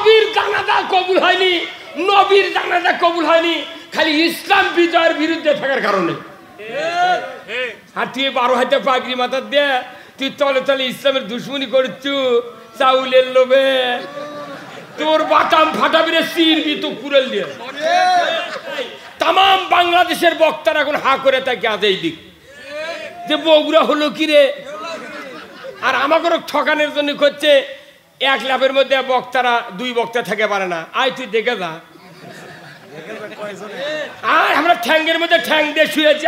নবীর জানাজা কবুল হয়নি, নবীর জানাজা কবুল হয়নি খালি ইসলাম বিজয়ের বিরুদ্ধে থাকার কারণে। আর তুই 12 হাতে পাগড়ি মাথা দে, তুই তলে তলে ইসলামের দুশ্মনী করছু চাউলের লোভে, তোর বাটাম ফাটাবি রে, চিরবি তো কুড়েল দিয়ে। তাম বাংলাদেশের বক্তারা এখন হা করে তাকে আজ এই দিক যে বগুড়া হলো কি রে। আর আমাকে ঠকানোর জন্য করছে 1 লাফের মধ্যে বক্তারা 2 বক্তা থেকে পারে না। আয় তুই দেখে যা, আয় আমরা ঠ্যাঙ্গের মধ্যে ঠ্যাং দিয়ে শুয়েছি।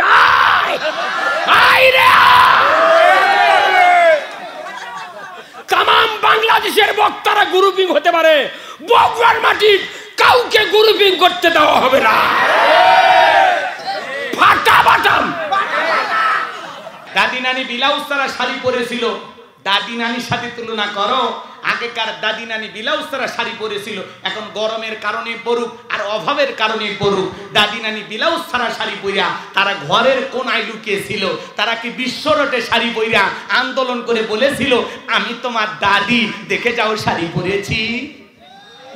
তাম বাংলাদেশের বক্তারা গ্রুপিং হতে পারে, বগুড়ার মাটি কাউকে গ্রুপিং করতে দেওয়া হবে না। ফাটা বাটাম। দাদি নানি ব্লাউজ ছাড়া শাড়ি পরেছিল, দাদি নানির সাথে তুলনা করো। আগেকার দাদি নানি ব্লাউজ ছাড়া শাড়ি পরেছিল, এখন গরমের কারণে পরুক আর অভাবের কারণে পরুক, দাদি নানি ব্লাউজ ছাড়া শাড়ি পরিয়া তারা ঘরের কোনায় লুকিয়েছিল। তারা কি বিশ্বরটে শাড়ি পরিয়া আন্দোলন করে বলেছিল আমি তোমার দাদি, দেখে যাও শাড়ি পরেছি?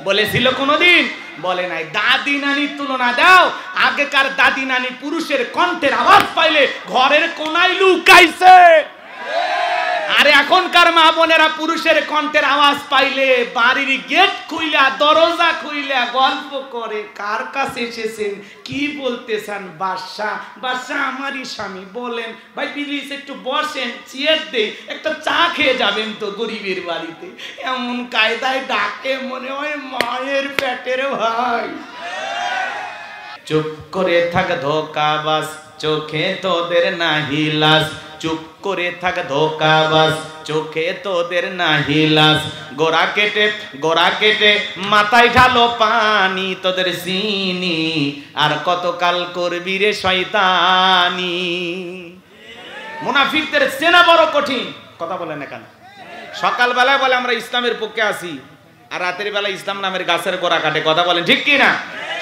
বলেছিল কোনোদিন? বলে নাই। দাদি নানির তুলনা দাও। আগেকার দাদি নানি পুরুষের কণ্ঠের আওয়াজ পাইলে ঘরের কোনায় লুকাইছে, আর এখনকার মা বোনেরা পুরুষের কণ্ঠের আওয়াজ পাইলে বাড়ির গেট খুইলা দরজা খুইলা গল্প করে, কার কাছে এসেছেন, কি বলতে চান? বাদশা, বাদশা আমারই স্বামী, বলেন ভাই প্লিজ একটু বসেন, চেয়ার দে, একটা চা খেয়ে যাবেন তো গরিবের বাড়িতে। এমন কায়দায় ডাকে মনে হয় মায়ের পেটের ভাই। চুপ করে থাক ধোকাবাজ, চোখে তোদের নাহি লাজ, চুপ করে থাক ধোকাবাজ, চোখে তোদের নাহি লাজ। গোড়া কেটে মাথায় ঢালো পানি, তোদের চিনি আর কতকাল করবি রে শয়তানি। মুনাফিকদের চেনা বড় কঠিন। কথা বলেন না কেন? সকালবেলায় বলে আমরা ইসলামের পক্ষে আছি, আর রাতের বেলা ইসলাম নামের গাছের গোড়া কাটে। কথা বলেন ঠিক কি না?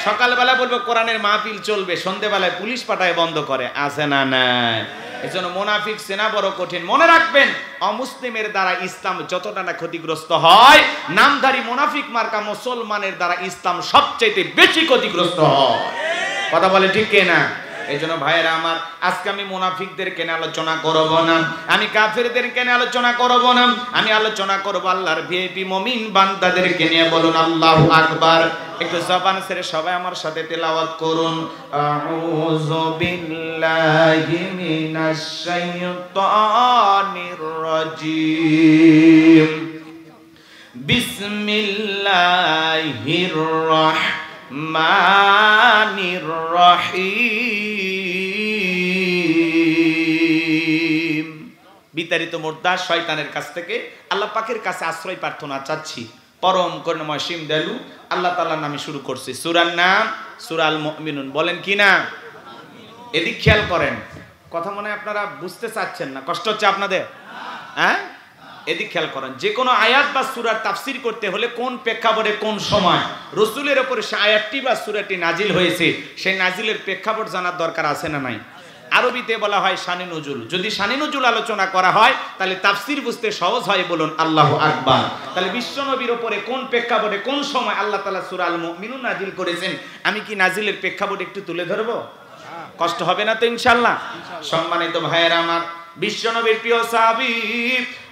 সকালবেলা বলবে কোরআনের মাহফিল চলবে, সন্ধ্যেবেলায় পুলিশ পাঠায় বন্ধ করে। আছে না নাই? এজন্য মুনাফিক চেনা বড় কঠিন। মনে রাখবেন, অমুসলিমের দ্বারা ইসলাম যতটা না ক্ষতিগ্রস্ত হয়, নামধারী মুনাফিক মার্কা মুসলমানের দ্বারা ইসলাম সবচেয়ে বেশি ক্ষতিগ্রস্ত হয়। কথা বলে ঠিক কি না? এজন্য ভাইয়েরা আমার, আজকে আমি মুনাফিকদেরকে নিয়ে আলোচনা করব না, আমি কাফেরদেরকে নিয়ে আলোচনা করব না, আমি আলোচনা করব আল্লাহর ভিআইপি মুমিন বান্দাদেরকে নিয়ে। বলুন আল্লাহু আকবার। একটু জবান ছেড়ে সবাই আমার সাথে তেলাওয়াত করুন। আউযু বিল্লাহি মিনাশ শাইতানির রাজিম। বিসমিল্লাহির রাহমানির রহিম। বিতাড়িত মুর্দা শয়তানের কাছ থেকে আল্লাহ পাকের কাছে আশ্রয় প্রার্থনা চাচ্ছি। পরম করুণাময় সীম দয়ালু আল্লাহ তাআলার নামে শুরু করছি। সূরার নাম সূরা আল মুমিনুন। বলেন কি না? এদিক খেয়াল করেন, কথা মনে আপনারা বুঝতে চাচ্ছেন না, কষ্ট হচ্ছে আপনাদের? হ্যাঁ, এদিক খেয়াল করেন। যে কোনো আয়াত বা সূরার তাফসীর করতে হলে কোন প্রেক্ষাপটে কোন সময় রাসূলের উপরে সে আয়াতটি বা সূরাটি নাজিল হয়েছে, সেই নাজিলের প্রেক্ষাপট জানার দরকার আছে না নাই? আরবিতে বলা হয় শানে নুজুল। যদি শানে নুজুল আলোচনা করা হয় তাহলে তাফসীর বুঝতে সহজ হয়। বলুন আল্লাহু আকবার। তাহলে বিশ্বনবীর উপরে কোন প্রেক্ষাপটে কোন সময় আল্লাহ তাআলা সূরা আল মুমিনুন নাজিল করেছেন, আমি কি নাজিলের প্রেক্ষাপট একটু তুলে ধরবো? কষ্ট হবে না তো ইনশাআল্লাহ? সম্মানিত ভাইয়েরা আমার, বিশ্বনবীর প্রিয় সাহাবী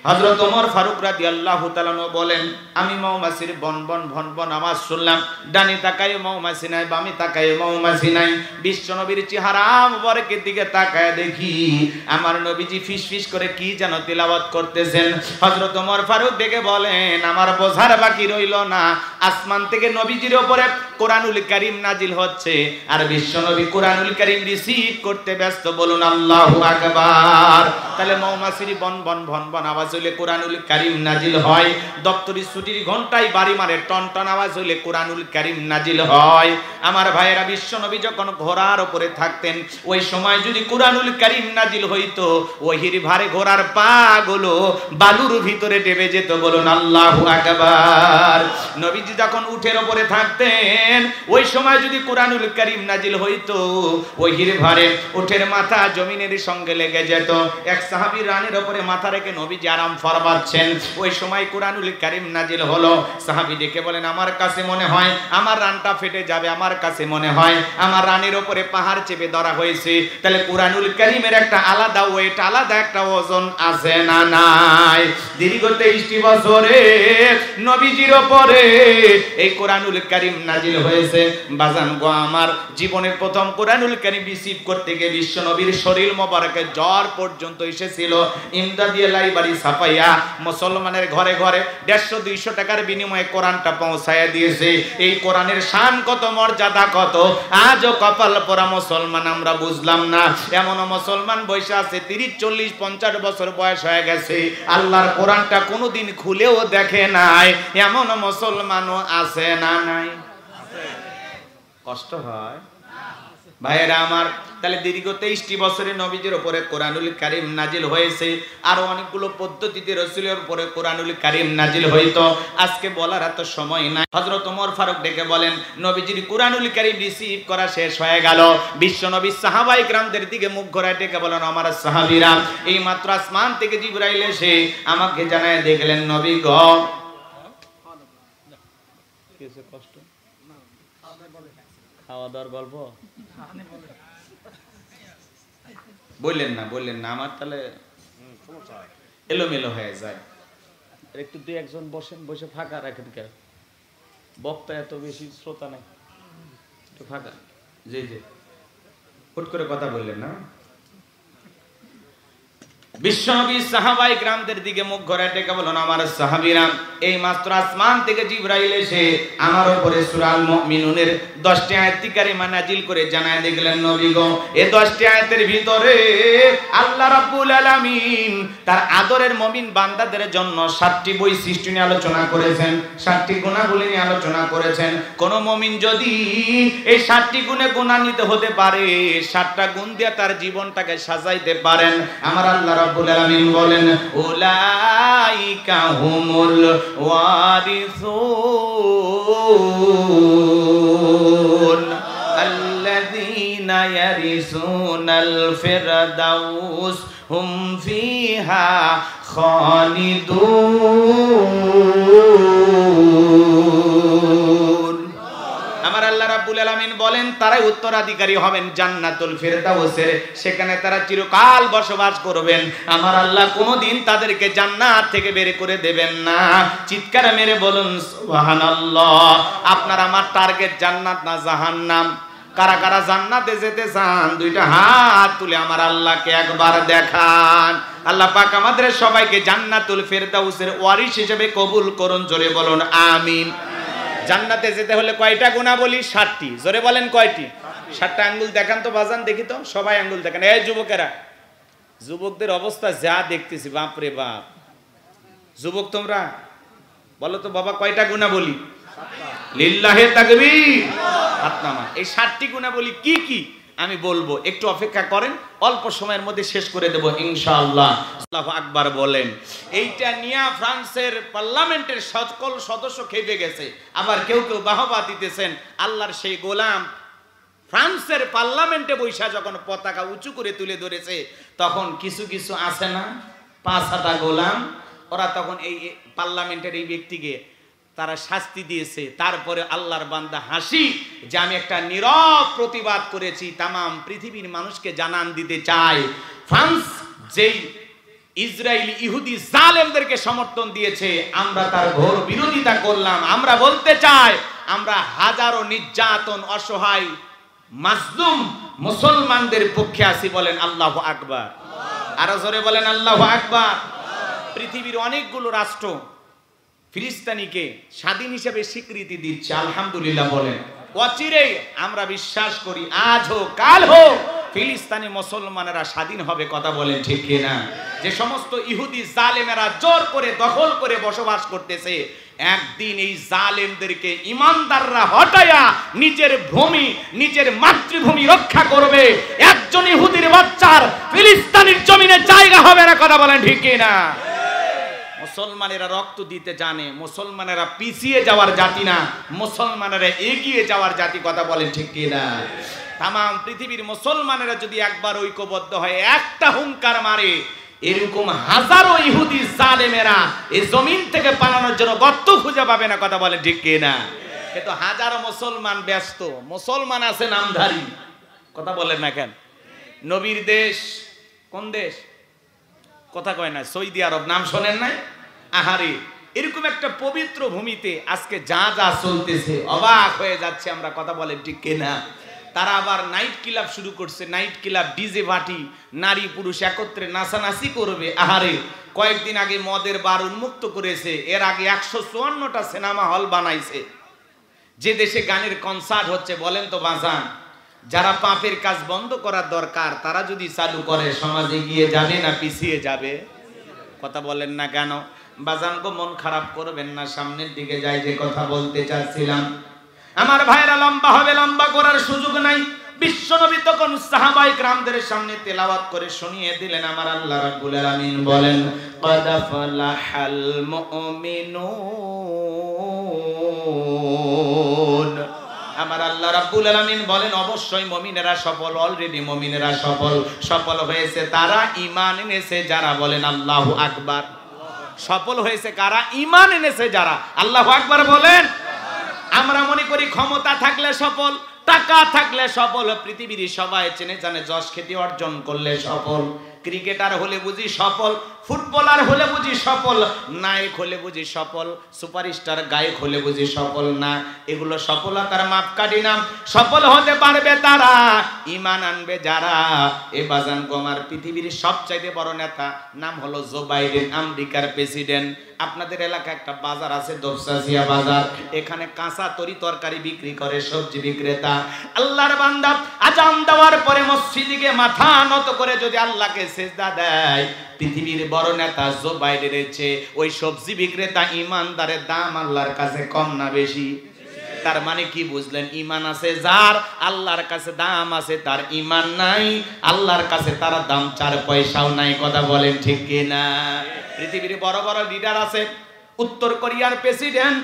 হযরত ওমর ফারুক রাদিয়াল্লাহু তাআলা বলেন, আমি মৌমাছির বন বন ভন ভন আওয়াজ শুনলাম, ডানে তাকায় মৌমাছি নাই, বামে তাকায় মৌমাছি নাই। বিশ্বনবীর চেহারা মুবারকের দিকে তাকায় দেখি আমার নবীজি ফিসফিস করে কি যেন তেলাওয়াত করতেছেন। হযরত ওমর ফারুক দেখে বলেন, আমার বোঝার বাকি রইল না, আসমান থেকে নবীজির উপরে কোরআনুল কারীম নাজিল হচ্ছে আর বিশ্বনবী কোরআনুল কারীম রিসিভ করতে ব্যস্ত। বলুন আল্লাহু আকবার। তাহলে মৌমাছির বন বন ভন ভন আওয়াজ হইলে কোরআনুল কারীম নাজিল হয়, দপ্তরি ছুটির ঘন্টায় বাড়ি মারে টন টন আওয়াজ হইলে কোরআনুল কারীম নাজিল হয়। আমার ভাইয়েরা, বিশ্বনবী যখন ঘোড়ার উপরে থাকতেন, ওই সময় যদি কোরআনুল কারীম নাজিল হইতো, ওহির ভারে ঘোড়ার পা গুলো বালুর ভিতরে ডেবে যেত। বলুন আল্লাহু আকবার। নবীজি যখন উটের উপরে থাকতেন, ওই সময় যদি কোরআনুল কারীম নাজিল হইতো, ওহির ভারে উটের মাথা জমিনের সঙ্গে লেগে যেত। এক সাহাবী রানের উপরে মাথা রেখে নবীজি আরাম ফরমাচ্ছেন। ওই সময় কুরআনুল কারীম নাজিল হলো। সাহাবী ডেকে বলেন, আমার কাছে মনে হয় আমার রানটা ফেটে যাবে, আমার কাছে মনে হয় আমার রানের উপরে পাহাড় চেপে ধরা হয়েছে। তাহলে কুরআনুল কারীমের একটা আলাদা ওয়েট, আলাদা একটা ওজন আছে না নাই? দীর্ঘ 23টি বছরে নবীজির উপরে এই কুরআনুল কারীম নাজিল হয়েছে। বাজান গো আমার, জীবনের প্রথম কুরআনুল কারীম রিসিভ করতে গিয়ে বিশ্ব নবীর শরীর মোবারকে জ্বর পর্যন্ত এসেছিল। ইমদাদিয়া লাইব্রেরি ছাপাইয়া মুসলমানের ঘরে ঘরে 150-200 টাকার বিনিময়ে কোরআনটা পৌঁছায়া দিয়েছে। এই কোরআনের শান কত, মর্যাদা কত, আজও কপাল পরা মুসলমান আমরা বুঝলাম না। এমন মুসলমান বয়স আছে 30, 40, 50 বছর বয়স হয়ে গেছে, আল্লাহর কোরআনটা কোনোদিন খুলেও দেখে নাই। এমন মুসলমানও আছে না নাই? কষ্ট হয় ভাইয়েরা আমার। তাহলে দীর্ঘ 23টি বছরে নবীজির উপরে কোরআনুল কারীম নাজিল হয়েছে। আরো অনেকগুলো পদ্ধতিতে রাসূলের উপরে কোরআনুল কারীম নাজিল হইতো, আজকে বলার এত সময় নাই। হযরত ওমর ফারুক ডেকে বলেন, নবীজির কোরআনুল কারীম রিসিভ করা শেষ হয়ে গেল। বিশ্ব নবী সাহাবায়ে কেরামদের দিকে মুখ ঘোরায় ডেকে বলেন, আমার সাহাবীরা, এই মাত্র আসমান থেকে জিবরাইল এসে আমাকে জানায় দেখলেন, নবী গো, কিছু কষ্ট খাওয়া দাওয়ার গল্প বললেন না, আমার তাহলে এলোমেলো হয়ে যায়। একটু 2-1 বসেন, বসে ফাঁকা রাখেন। কেন বক্তা এত বেশি শ্রোতা নাই, একটু ফাঁকা। জি জি, হুট করে কথা বললেন না। বিশ্বনবী সাহাবায়ে কেরামদের দিকে মুখ ঘোরায় ডেকে বলেন, আমার সাহাবীরা, এই মাত্র আসমান থেকে জিবরাইল এসে আমার উপরে সূরা আল মুমিনুনের 10টি আয়াত কারিমা নাজিল করে জানায় দেখলেন, নবী গো, এই 10টি আয়াতের ভিতরে আল্লাহ রাব্বুল আলামিন তার আদরের মুমিন বান্দাদের জন্য 7টি বৈশিষ্ট্য নিয়ে আলোচনা করেছেন, 7টি গুণাবলী নিয়ে আলোচনা করেছেন। কোন মুমিন যদি এই 7টি গুণে গুণান্বিত হতে পারে, 7টা গুণ দিয়ে তার জীবনটাকে সাজাইতে পারেন, আমার আল্লাহ রাব্বুল আলামিন বলেন, উলাইকা হুমুল ওয়ারিসুন আল্লাযীনা ইয়ারিসুনাল ফিরদাউস হুম ফিহা খালিদুন। আমার আল্লাহ রাব্বুল আলামিন বলেন, তারাই উত্তরাধিকারী হবেন জান্নাতুল ফিরদাউসের, সেখানে তারা চিরকাল বসবাস করবেন। আমার আল্লাহ কোনোদিন তাদেরকে জান্নাত থেকে বের করে দেবেন না। চিৎকার মেরে বলুন সুবহানাল্লাহ। আপনার আমার টার্গেট জান্নাত না জাহান্নাম? কারা কারা জান্নাতে যেতে চান, 2টা হাত তুলে আমার আল্লাহকে একবার দেখান। আল্লাহ পাক আমাদের সবাইকে জান্নাতুল ফিরদাউসের ওয়ারিস হিসেবে কবুল করুন। জোরে বলুন আমিন। জান্নাতে যেতে হলে কয়টা গুণাবলী? 7টি। জোরে বলেন কয়টি? 7টা। আঙ্গুল দেখান তো বাজান, দেখি তো, সবাই আঙ্গুল দেখান। এই যুবকেরা, যুবকদের অবস্থা যা দেখতেছি, বাপ রে বাপ। যুবক তোমরা বলো তো বাবা, কয়টা গুণাবলী? লিল্লাহে তাকবীর। হাত নামা। এই 7টি গুণাবলী কি কি আমি বলবো, একটু অপেক্ষা করেন, অল্প সময়ের মধ্যে শেষ করে দেব ইনশাআল্লাহ। আল্লাহু আকবার বলেন। এইটা নিয়ে ফ্রান্সের পার্লামেন্টের সকল সদস্য খেপে গেছে, আবার কেউ কেউ বাহবা দিতেছেন। আল্লাহর সেই গোলাম ফ্রান্সের পার্লামেন্টে বৈশা যখন পতাকা উঁচু করে তুলে ধরেছে, তখন কিছু কিছু আছে না 5-6টা গোলাম, ওরা তখন এই পার্লামেন্টের এই ব্যক্তিকে তারা শাস্তি দিয়েছে। তারপরে আল্লাহর বান্দা হাসি যে আমি একটা নীরব প্রতিবাদ করেছি, তামাম পৃথিবীর মানুষকে জানান দিতে চাই, ফ্রান্স যেই ইসরায়েলি ইহুদি জালেমদেরকে সমর্থন দিয়েছে, আমরা তার ঘোর বিরোধিতা করলাম। আমরা বলতে চাই, আমরা হাজারো নির্যাতন, অসহায়, মাজলুম মুসলমানদের পক্ষে আছি। বলেন আল্লাহু আকবার। আরো জোরে বলেন আল্লাহু আকবার। পৃথিবীর অনেকগুলো রাষ্ট্র ফিলিস্তিনিকে স্বাধীন হিসেবে স্বীকৃতি দিচ্ছে, আলহামদুলিল্লাহ বলেন। অচিরেই আমরা বিশ্বাস করি, আজ হোক কাল হোক, ফিলিস্তিনি মুসলমানেরা স্বাধীন হবে। কথা বলেন ঠিক কিনা? যে সমস্ত ইহুদি জালেমেরা জোর করে দখল করে বসবাস করতেছে, একদিন এই জালেমদেরকে ইমানদাররা হটায়া নিজের ভূমি, নিজের মাতৃভূমি রক্ষা করবে। একজন ইহুদির বাচ্চার ফিলিস্তিনের জমিনে জায়গা হবে না। কথা বলেন ঠিক কিনা? মুসলমানেরা রক্ত দিতে জানে, মুসলমানেরা পিছিয়ে যাওয়ার জাতি না, মুসলমানেরা এগিয়ে যাওয়ার জাতি। কথা বলেন ঠিক কিনা? তামাম পৃথিবীর মুসলমানেরা যদি একবার ঐক্যবদ্ধ হয়, একটা হুঙ্কার মারে, এরকম হাজারো ইহুদি জালেমেরা এই জমিন থেকে পালানোর জন্য গর্ত খুঁজে পাবে না, কথা বলে ঠিক কিনা? কিন্তু হাজারো মুসলমান ব্যস্ত, মুসলমান আছে নামধারী, কথা বলেন না কেন? নবীর দেশ কোন দেশ? কথা কয় না, সৌদি আরব, নাম শোনেন নাই? আহারে, এরকম একটা পবিত্র ভূমিতে আজকে যা যা চলতেছে অবাক হয়ে যাচ্ছে আমরা, কথা বলেন ঠিক কিনা? তারা আবার নাইট ক্লাব শুরু করছে, নাইট ক্লাব, ডিজে পার্টি, নারী পুরুষ একত্রে নাচানাচি করবে। আহারে, কয়েকদিন আগে মদের বার উন্মুক্ত করেছে, এর আগে 154টা সিনেমা হল বানাইছে। যে দেশে গানের কনসার্ট হচ্ছে, বলেন তো বাজান, যারা পাপের কাজ বন্ধ করার দরকার তারা যদি চালু করে সমাজে গিয়ে যাবে না পিছিয়ে যাবে? কথা বলেন না কেন? বাজানকে মন খারাপ করবেন না, সামনের দিকে যাই। যে কথা বলতে চাচ্ছিলাম, আমার ভাইরা, লম্বা হবে, লম্বা করার সুযোগ নাই। বিশ্বনবী তখন সাহাবায়ে কেরামদের সামনে তেলাওয়াত করে শুনিয়ে দিলেন, আমার আল্লাহ রাব্বুল আলামিন বলেন, ক্বাদ ফালাহাল মুমিনুন। আমার আল্লাহ রাব্বুল আলামিন বলেন, অবশ্যই মুমিনেরা সফল, অলরেডি মুমিনেরা সফল। সফল হয়েছে তারা ঈমান এনেছে যারা, বলেন আল্লাহু আকবার। সফল হয়েছে কারা? ঈমান এনেছে যারা। আল্লাহু আকবার বলেন। আমরা মনে করি ক্ষমতা থাকলে সফল, টাকা থাকলে সফল, পৃথিবীর সবাই চেনে জানে যশ খ্যাতি অর্জন করলে সফল, ক্রিকেটার হলে বুঝি সফল, ফুটবলার হলে বুঝি সফল, নায়ক হলে বুঝি সফল, সুপারস্টার গায়ক হলে বুঝি সফল না। এগুলো সফলতার মাপকাঠি না। সফল হতে পারবে তারা ঈমান আনবে যারা। এ বাজান গোমার, পৃথিবীর সবচাইতে বড় নেতা নাম হলো জো বাইডেন, আমেরিকার প্রেসিডেন্ট। আপনাদের এলাকায় একটা বাজার আছে, দোপসাসিয়া বাজার, এখানে কাঁচা তরি তরকারি বিক্রি করে সবজি বিক্রেতা। আল্লাহর বান্দা আজান দেওয়ার পরে মসজিদে গিয়ে মাথা নত করে যদি আল্লাহকে সিজদা দেয়, পৃথিবীর বড় নেতা জো বাইডেনের চেয়ে ওই সবজি বিক্রেতা ইমানদারের দাম আল্লাহর কাছে কম না বেশি? তার মানে কি বুঝলেন? ঈমান আছে যার, আল্লাহর কাছে দাম আছে তার। ঈমান নাই, আল্লাহর কাছে তার দাম 4 পয়সাও নাই, কথা বলেন ঠিক কিনা? পৃথিবীর বড় বড় লিডার আছে, উত্তর কোরিয়ার প্রেসিডেন্ট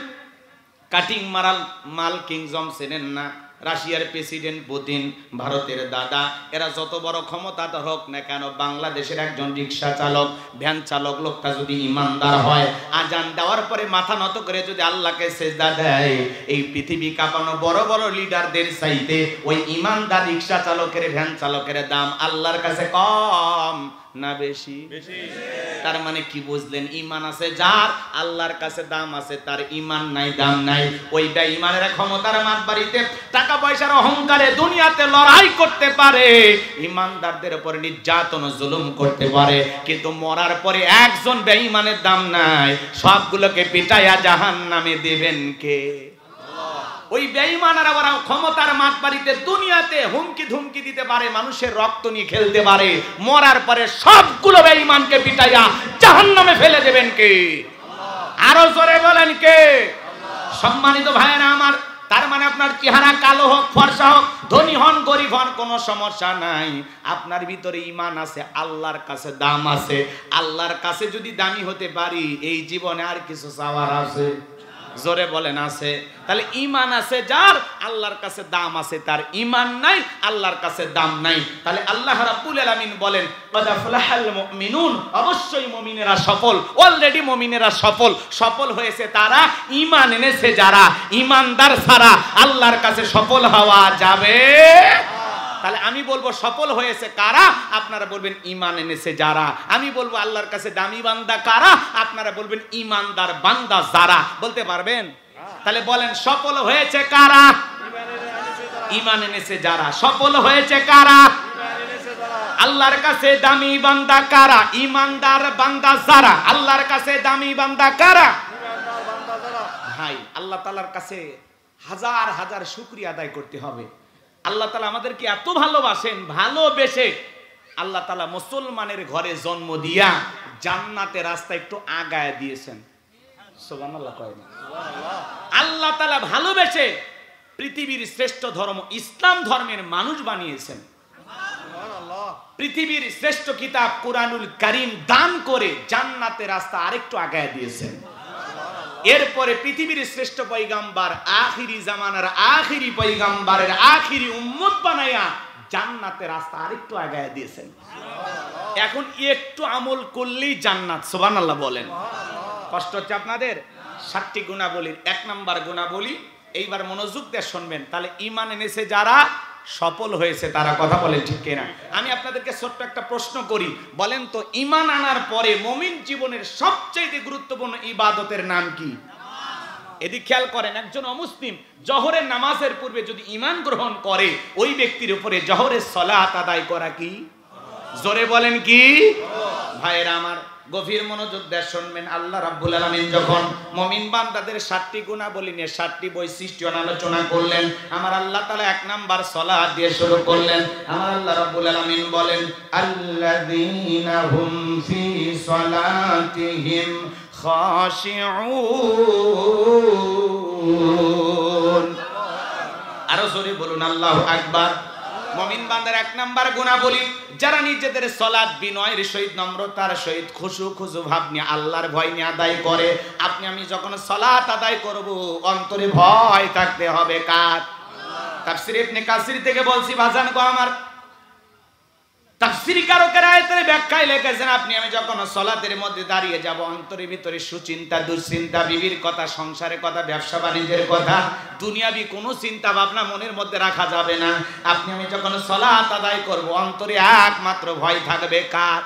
কাটিং মারাল মাল কিং জং চেনেন না? রাশিয়ার প্রেসিডেন্ট পুতিন, ভারতের দাদা, এরা যত বড় ক্ষমতাধর হোক না কেন, বাংলাদেশের একজন রিক্সা চালক, ভ্যান চালক লোকটা যদি ইমানদার হয়, আজান দেওয়ার পরে মাথা নত করে যদি আল্লাহকে সিজদা দেয়, এই পৃথিবী কাঁপানো বড় বড় লিডারদের চাইতে ওই ইমানদার রিক্সা চালকের, ভ্যান চালকের দাম আল্লাহর কাছে কম না বেশি? তার মানে কি বুঝলেন? ঈমান আছে যার, আল্লাহর কাছে দাম আছে তার। ঈমান নাই, দাম নাই। ওই বেঈমানেরা ক্ষমতার মাতবাড়িতে, টাকা পয়সার অহংকারে দুনিয়াতে লড়াই করতে পারে, ঈমানদারদের উপর নির্যাতন জুলুম করতে পারে, কিন্তু মরার পরে একজন বেঈমানের দাম নাই। সবগুলোকে পিটাইয়া জাহান্নামে দিবেন কে? ওই বেঈমানেরা ওরা ক্ষমতার মাতবাড়িতে দুনিয়াতে হুমকি ধুমকি দিতে পারে, মানুষের রক্ত নিয়ে খেলতে পারে, মরার পরে সবগুলো বেঈমানকে পিটাইয়া জাহান্নামে ফেলে দেবেন কে? আরো জোরে বলেন কে? সম্মানিত ভাইয়েরা আমার, তার মানে আপনার চেহারা কালো হোক, ফর্সা হোক, ধনী হন, গরিব হন, কোনো সমস্যা নাই। আপনার ভিতরে ঈমান আছে, আল্লাহর কাছে দাম আছে। আল্লাহর কাছে যদি দামি হতে পারি, এই জীবনে আর কিছু চাওয়ার আছে? জোরে বলেন আছে? তাহলে ঈমান আছে যার, আল্লাহর কাছে দাম আছে তার। ঈমান নাই, আল্লাহর কাছে দাম নাই। তাহলে আল্লাহ রাব্বুল আলামিন বলেন, ক্বাদ আফলাহাল মুমিনুন, অবশ্যই মুমিনেরা সফল, অলরেডি মুমিনেরা সফল। সফল হয়েছে তারা ঈমান এনেছে যারা। ঈমানদার ছাড়া আল্লাহর কাছে সফল হওয়া যাবে? তাহলে আমি বলবো সফল হয়েছে কারা, আপনারা বলবেন ঈমান এনেছে যারা। আমি বলবো আল্লাহর কাছে দামি বান্দা কারা, আপনারা বলবেন ঈমানদার বান্দা যারা। বলতে পারবেন? তাহলে বলেন সফল হয়েছে কারা? ঈমান এনেছে যারা। সফল হয়েছে কারা? আল্লাহর কাছে দামি বান্দা কারা? ঈমানদার বান্দা যারা। আল্লাহর কাছে দামি বান্দা কারা? ভাই, আল্লাহ তাআলার কাছে হাজার হাজার শুকরিয়া আদায় করতে হবে। আল্লাহ তাআলা আমাদেরকে এত ভালোবাসেন, ভালোবেসে আল্লাহ তাআলা মুসলমানের ঘরে জন্ম দিয়া জান্নাতের রাস্তা একটু আগায় দিয়েছেন। সুবহানাল্লাহ কয় না? আল্লাহ তাআলা ভালোবেসে পৃথিবীর শ্রেষ্ঠ ধর্ম ইসলাম ধর্মের মানুষ বানিয়েছেন। পৃথিবীর শ্রেষ্ঠ কিতাব কুরআনুল কারীম দান করে জান্নাতের রাস্তা আরেকটু আগায় দিয়েছেন। এরপরে পৃথিবীর শ্রেষ্ঠ পয়গাম্বার, আখিরি জামানার আখিরি পয়গাম্বারের আখিরি উম্মত বানায়া জান্নাতের রাস্তা আরেকটু আগায় দিয়েছেন। এখন একটু আমল করলেই জান্নাত, সুবহানাল্লাহ বলেন। কষ্ট হচ্ছে আপনাদের? 7টি গুণাবলীর 1 নাম্বার গুণাবলী, এইবার মনোযোগ দিয়ে শুনবেন, তাহলে ঈমান এনেছে যারা সফল হয়েছে তারা, কথা বলেন ঠিক কিনা? আমি আপনাদেরকে ছোট্ট একটা প্রশ্ন করি, বলেন তো ঈমান আনার পরে মুমিন জীবনের সবচেয়ে গুরুত্বপূর্ণ ইবাদতের নাম কি? এদিক খেয়াল করেন, একজন অমুসলিম জোহরের নামাজের পূর্বে যদি ঈমান গ্রহণ করে, ওই ব্যক্তির উপরে জোহরের সালাত আদায় করা কি? জোরে বলেন কি? ভাইয়েরা আমার, গভীর মনোযোগ দিয়ে শুনবেন। আল্লাহ রাব্বুল আলামিন যখন মুমিন বান্দাদের 7টি গুণাবলী নিয়ে 7টি বৈশিষ্ট্য আলোচনা করলেন, আমার আল্লাহ তাআলা 1 নাম্বার সালাত দিয়ে শুরু করলেন। আমার আল্লাহ রাব্বুল আলামিন বলেন, আল্লাযীনা হুম ফি সালাতিহিম খাশিউন। আরো জোরে বলুন আল্লাহু আকবার। মুমিন বান্দার 1 নাম্বার গুণাবলী, যারা নিজেদের সালাত বিনয়ের সহিত, নম্রতার সহিত, খুশু ভাব নিয়ে, আল্লাহর ভয় নিয়ে আদায় করে। আপনি আমি যখন সালাত আদায় করব, অন্তরে ভয় থাকতে হবে কার? তাফসীর ইবনে কাসির থেকে বলছি ভাজান গো আমার, তাফসীর কারকেরা আয়াতের ব্যাখ্যায় লিখেছেন, আপনি আমি যখন সালাতের মধ্যে দাঁড়িয়ে যাব, অন্তরের ভিতরে সুচিন্তা, দুশ্চিন্তা, বিবির কথা, সংসারের কথা, ব্যবসা বাণিজ্যের কথা, দুনিয়াবি কোনো চিন্তা ভাবনা মনের মধ্যে রাখা যাবে না। আপনি আমি যখন সালাত আদায় করব, অন্তরে একমাত্র ভয় থাকবে কার?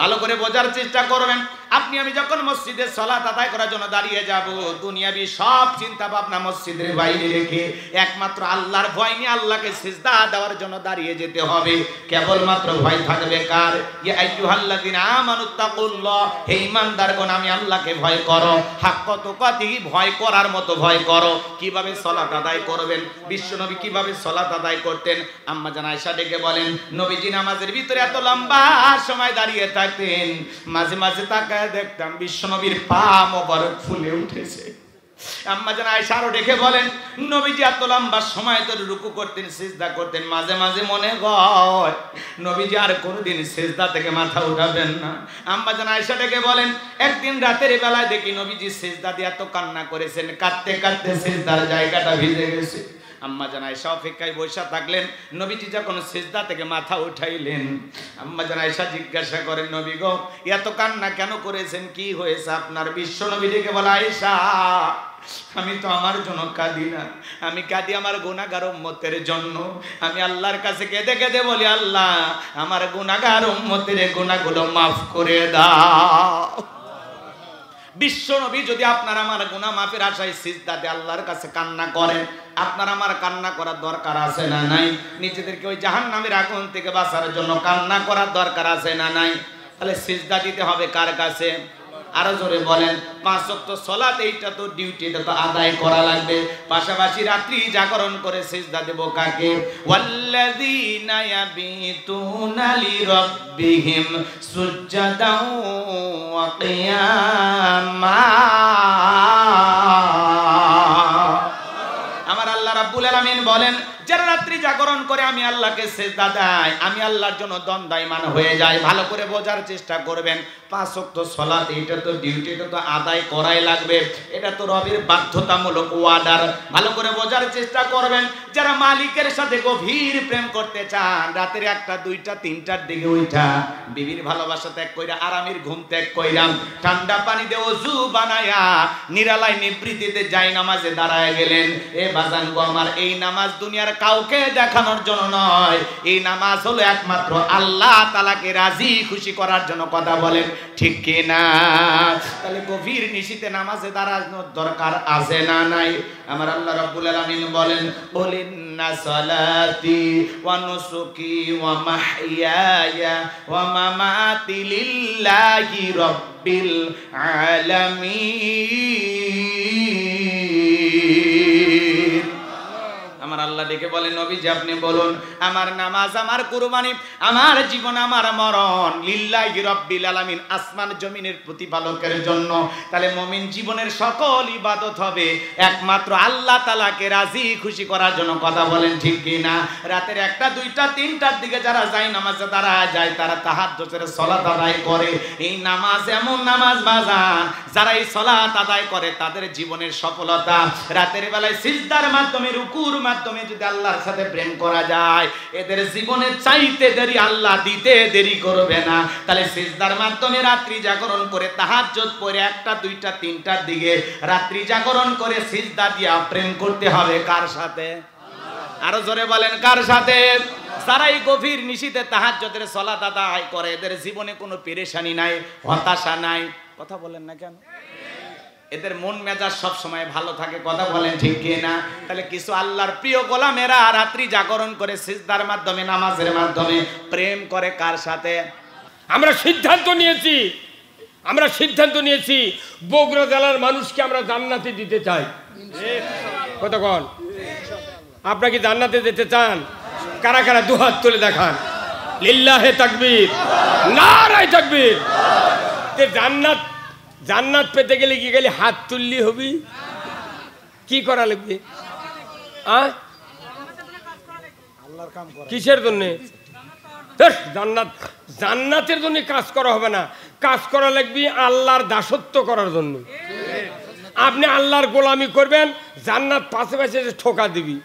ভালো করে বোঝার চেষ্টা করবেন। আপনি আমি যখন মসজিদে সালাত আদায় করার জন্য দাঁড়িয়ে যাব, দুনিয়াবি সব চিন্তা ভাবনা মসজিদের বাইরে রেখে একমাত্র আল্লাহর ভয় নিয়ে আল্লাহকে সিজদা দেওয়ার জন্য দাঁড়িয়ে যেতে হবে। কেবলমাত্র ভয় থাকবে কার? ইয়া আইয়ুহাল্লাযিনা আমানুত্তাকুল্লাহ, হে ঈমানদারগণ আমি আল্লাহকে ভয় করো, হাক্কা তুকাতিহি, ভয় করার মতো ভয় করো। কিভাবে সালাত আদায় করবেন? বিশ্বনবী কিভাবে সালাত আদায় করতেন? আম্মা জান আয়েশা ডেকে বলেন, নবীজি নামাজের ভিতরে এত লম্বা সময় দাঁড়িয়ে থাকতেন, মাঝে মাঝে তাকায় দেখতাম বিশ্বনবীর পা মোবারক ফুলে উঠেছে। আম্মা জান আয়েশা আরো ডেকে বলেন, নবীজি এত লম্বা সময় ধরে রুকু করতেন, সিজদা করতেন, মাঝে মাঝে মনে হয় নবীজি আর কোনোদিন সিজদা থেকে মাথা উঠাবেন না। আম্মা জান আয়েশা ডেকে বলেন, একদিন রাতের বেলায় দেখি নবীজি সিজদা দিয়ে এত কান্না করেছেন, কাঁদতে কাঁদতে সিজদার জায়গাটা ভিজে গেছে। আম্মা জান আয়েশা অপেক্ষায় বসে থাকলেন, নবীজি যখন সিজদা থেকে মাথা উঠাইলেন, আম্মা জান আয়েশা জিজ্ঞাসা করেন, নবী গো এত কান্না কেন করেছেন, কি হয়েছে আপনার? বিশ্ব নবী ডেকে বলে, আয়েশা আমি তো আমার জন্য কাঁদি না, আমি কাঁদি আমার গুনাহগার উম্মতের জন্য। আমি আল্লাহর কাছে কেঁদে কেঁদে বলি, আল্লাহ আমার গুনাহগার উম্মতের গুনাহগুলো মাফ করে দাও। বিশ্ব নবী যদি আপনার আমার গুনাহ মাফের আশায় সিজদাতে আল্লাহর কাছে কান্না করেন, আপনার আমার কান্না করার দরকার আছে না নাই? নিজেদেরকে ওই জাহান্নামের আগুন থেকে বাঁচার জন্য কান্না করার দরকার আছে না নাই? তাহলে সিজদা দিতে হবে কার কাছে? আরো জোরে বলেন। 5 ওয়াক্ত সালাত, এইটা তো ডিউটি, এটা তো আদায় করা লাগবে। পাশাপাশি রাত্রি জাগরণ করে সিজদা দেব কাকে? ওয়াল্লাযীনা ইয়াবিতুনা লিরাব্বিহিম সুজদাও ওয়া কিয়ামা। আমার আল্লাহ রাব্বুল আলামিন বলেন, যারা রাত্রি জাগরণ করে আমি আল্লাহকে সিজদা দেয়, আমি আল্লাহর জন্য দণ্ডায়মান হয়ে যায়। ভালো করে বোঝার চেষ্টা করবেন। 5 ওয়াক্ত সালাত, এটা তো ডিউটি, এটা তো আদায় করাই লাগবে, এটা তো রবের বাধ্যতামূলক ওয়ার্ডার। ভালো করে বোঝার চেষ্টা করবেন। যারা মালিকের সাথে গভীর প্রেম করতে চান, রাতের 1টা 2টা 3টার দিকে উঠা বিবির ভালোবাসা ত্যাগ কইরা, আরামের ঘুম ত্যাগ কইরা, ঠান্ডা পানি দিয়ে ওযু বানায়া নিরালায় নিবৃত্তিতে যাই নামাজে দাঁড়ায় গেলেন। এ বাজান গো আমার, এই নামাজ দুনিয়ার কাউকে দেখানোর জন্য নয়, এই নামাজ হলো একমাত্র আল্লাহ তাআলাকে রাজি খুশি করার জন্য। কথা বলেন ঠিক কি না? তাহলে গভীর নিশিতে নামাজে দাঁড়ানোর দরকার আছে না নাই? আমার আল্লাহ রাব্বুল আলামিন বলেন, ইন্না সালাতি ওয়া নুসুকি ওয়া মাহইয়ায়া ওয়া মামাতি লিল্লাহি রাব্বিল আলামিন। আমার আল্লাহ ডেকে বলেন, নবীজি আপনি বলুন, আমার নামাজ, আমার কুরবানি, আমার জীবন, আমার মরণ লিল্লাহি রাব্বিল আলামিন, আসমান জমিনের প্রতিপালকের জন্য। তাহলে মুমিন জীবনের সকল ইবাদত হবে একমাত্র আল্লাহ তাআলাকে রাজি খুশি করার জন্য। কথা বলেন ঠিক কি না? রাতের 1টা 2টা 3টার দিকে যারা যায় নামাজে দাঁড়ায় যায়, তারা তাহাজ্জুদের সালাত আদায় করে। এই নামাজ এমন নামাজ বাজান, যারা এই সালাত আদায় করে তাদের জীবনের সফলতা। রাতের বেলায় সিজদার মাধ্যমে, রুকুর মাধ্যমে যদি যদি আল্লাহর সাথে প্রেম করা যায়, এদের জীবনে চাইতে দেরি আল্লাহ দিতে দেরি করবে না। তাহলে সিজদার মাধ্যমে রাত্রি জাগরণ করে তাহাজ্জুদ পড়ে 1টা 2টা 3টার দিকে রাত্রি জাগরণ করে সিজদা দিয়া প্রেম করতে হবে কার সাথে? আরো জোরে বলেন কার সাথে? যারাই গভীর নিশিতে তাহাজ্জুদের সালাত আদায় করে এদের জীবনে কোনো পেরেশানি নাই, হতাশা নাই। কথা বলেন না কেন? এদের মন মেজাজ সব সময় ভালো থাকে। কথা বলেন ঠিক কি না? তাহলে কিছু আল্লাহর প্রিয় গোলামেরা রাত্রি জাগরণ করে সিজদার মাধ্যমে নামাজের মাধ্যমে প্রেম করে কার সাথে? আমরা সিদ্ধান্ত নিয়েছি বগুড়া জেলার মানুষকে আমরা জান্নাতে দিতে চাই। কতক্ষণ আপনারা কি জান্নাতে যেতে চান? কারা কারা দুহাত তুলে দেখান। লিল্লাহে তাকবীর, নারায়ে তাকবীর। জান্নাত পেতে গেলে কি গেলে হাত তুললি হবি? কি করা লাগবে? কিসের জন্য? জান্নাতের জন্য কাজ করা হবে না, কাজ করা লাগবে আল্লাহর দাসত্ব করার জন্য। আপনি আল্লাহর গোলামি করবেন, জান্নাত পাশে পাশে ঠোকা দিবি।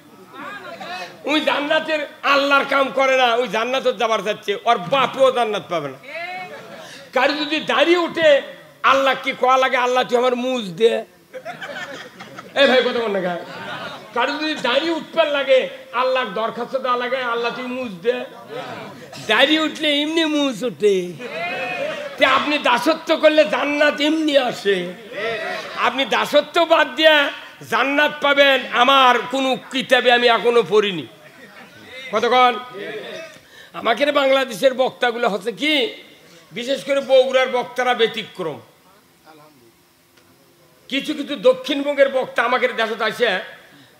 ওই জান্নাতের আল্লাহর কাম করে না, ওই জান্নাতের যাবার যাচ্ছে, ওর বাপও জান্নাত পাবে না। কারো যদি দাঁড়িয়ে উঠে আল্লাহ কি কোয়া লাগে, আল্লাহ তুই আমার মুজ দে। এই ভাই কথা বল না। কারো যদি দাঁড়িয়ে উঠবার লাগে আল্লাহর দরখাস্ত দেওয়া লাগে, আল্লাহ তুই মুজ দে। দাঁড়িয়ে উঠলে এমনি মুজ ওঠে। আপনি দাসত্ব করলে জান্নাত এমনি আসে। আপনি দাসত্ব বাদ দিয়া জান্নাত পাবেন আমার কোনো কিতাবে আমি এখনো পড়িনি। কতক্ষণ আমাকে বাংলাদেশের বক্তাগুলো হচ্ছে কি, বিশেষ করে বগুড়ার বক্তারা ব্যতিক্রম। কিছু কিছু দক্ষিণবঙ্গের বক্তা আমাকে দেশত আসে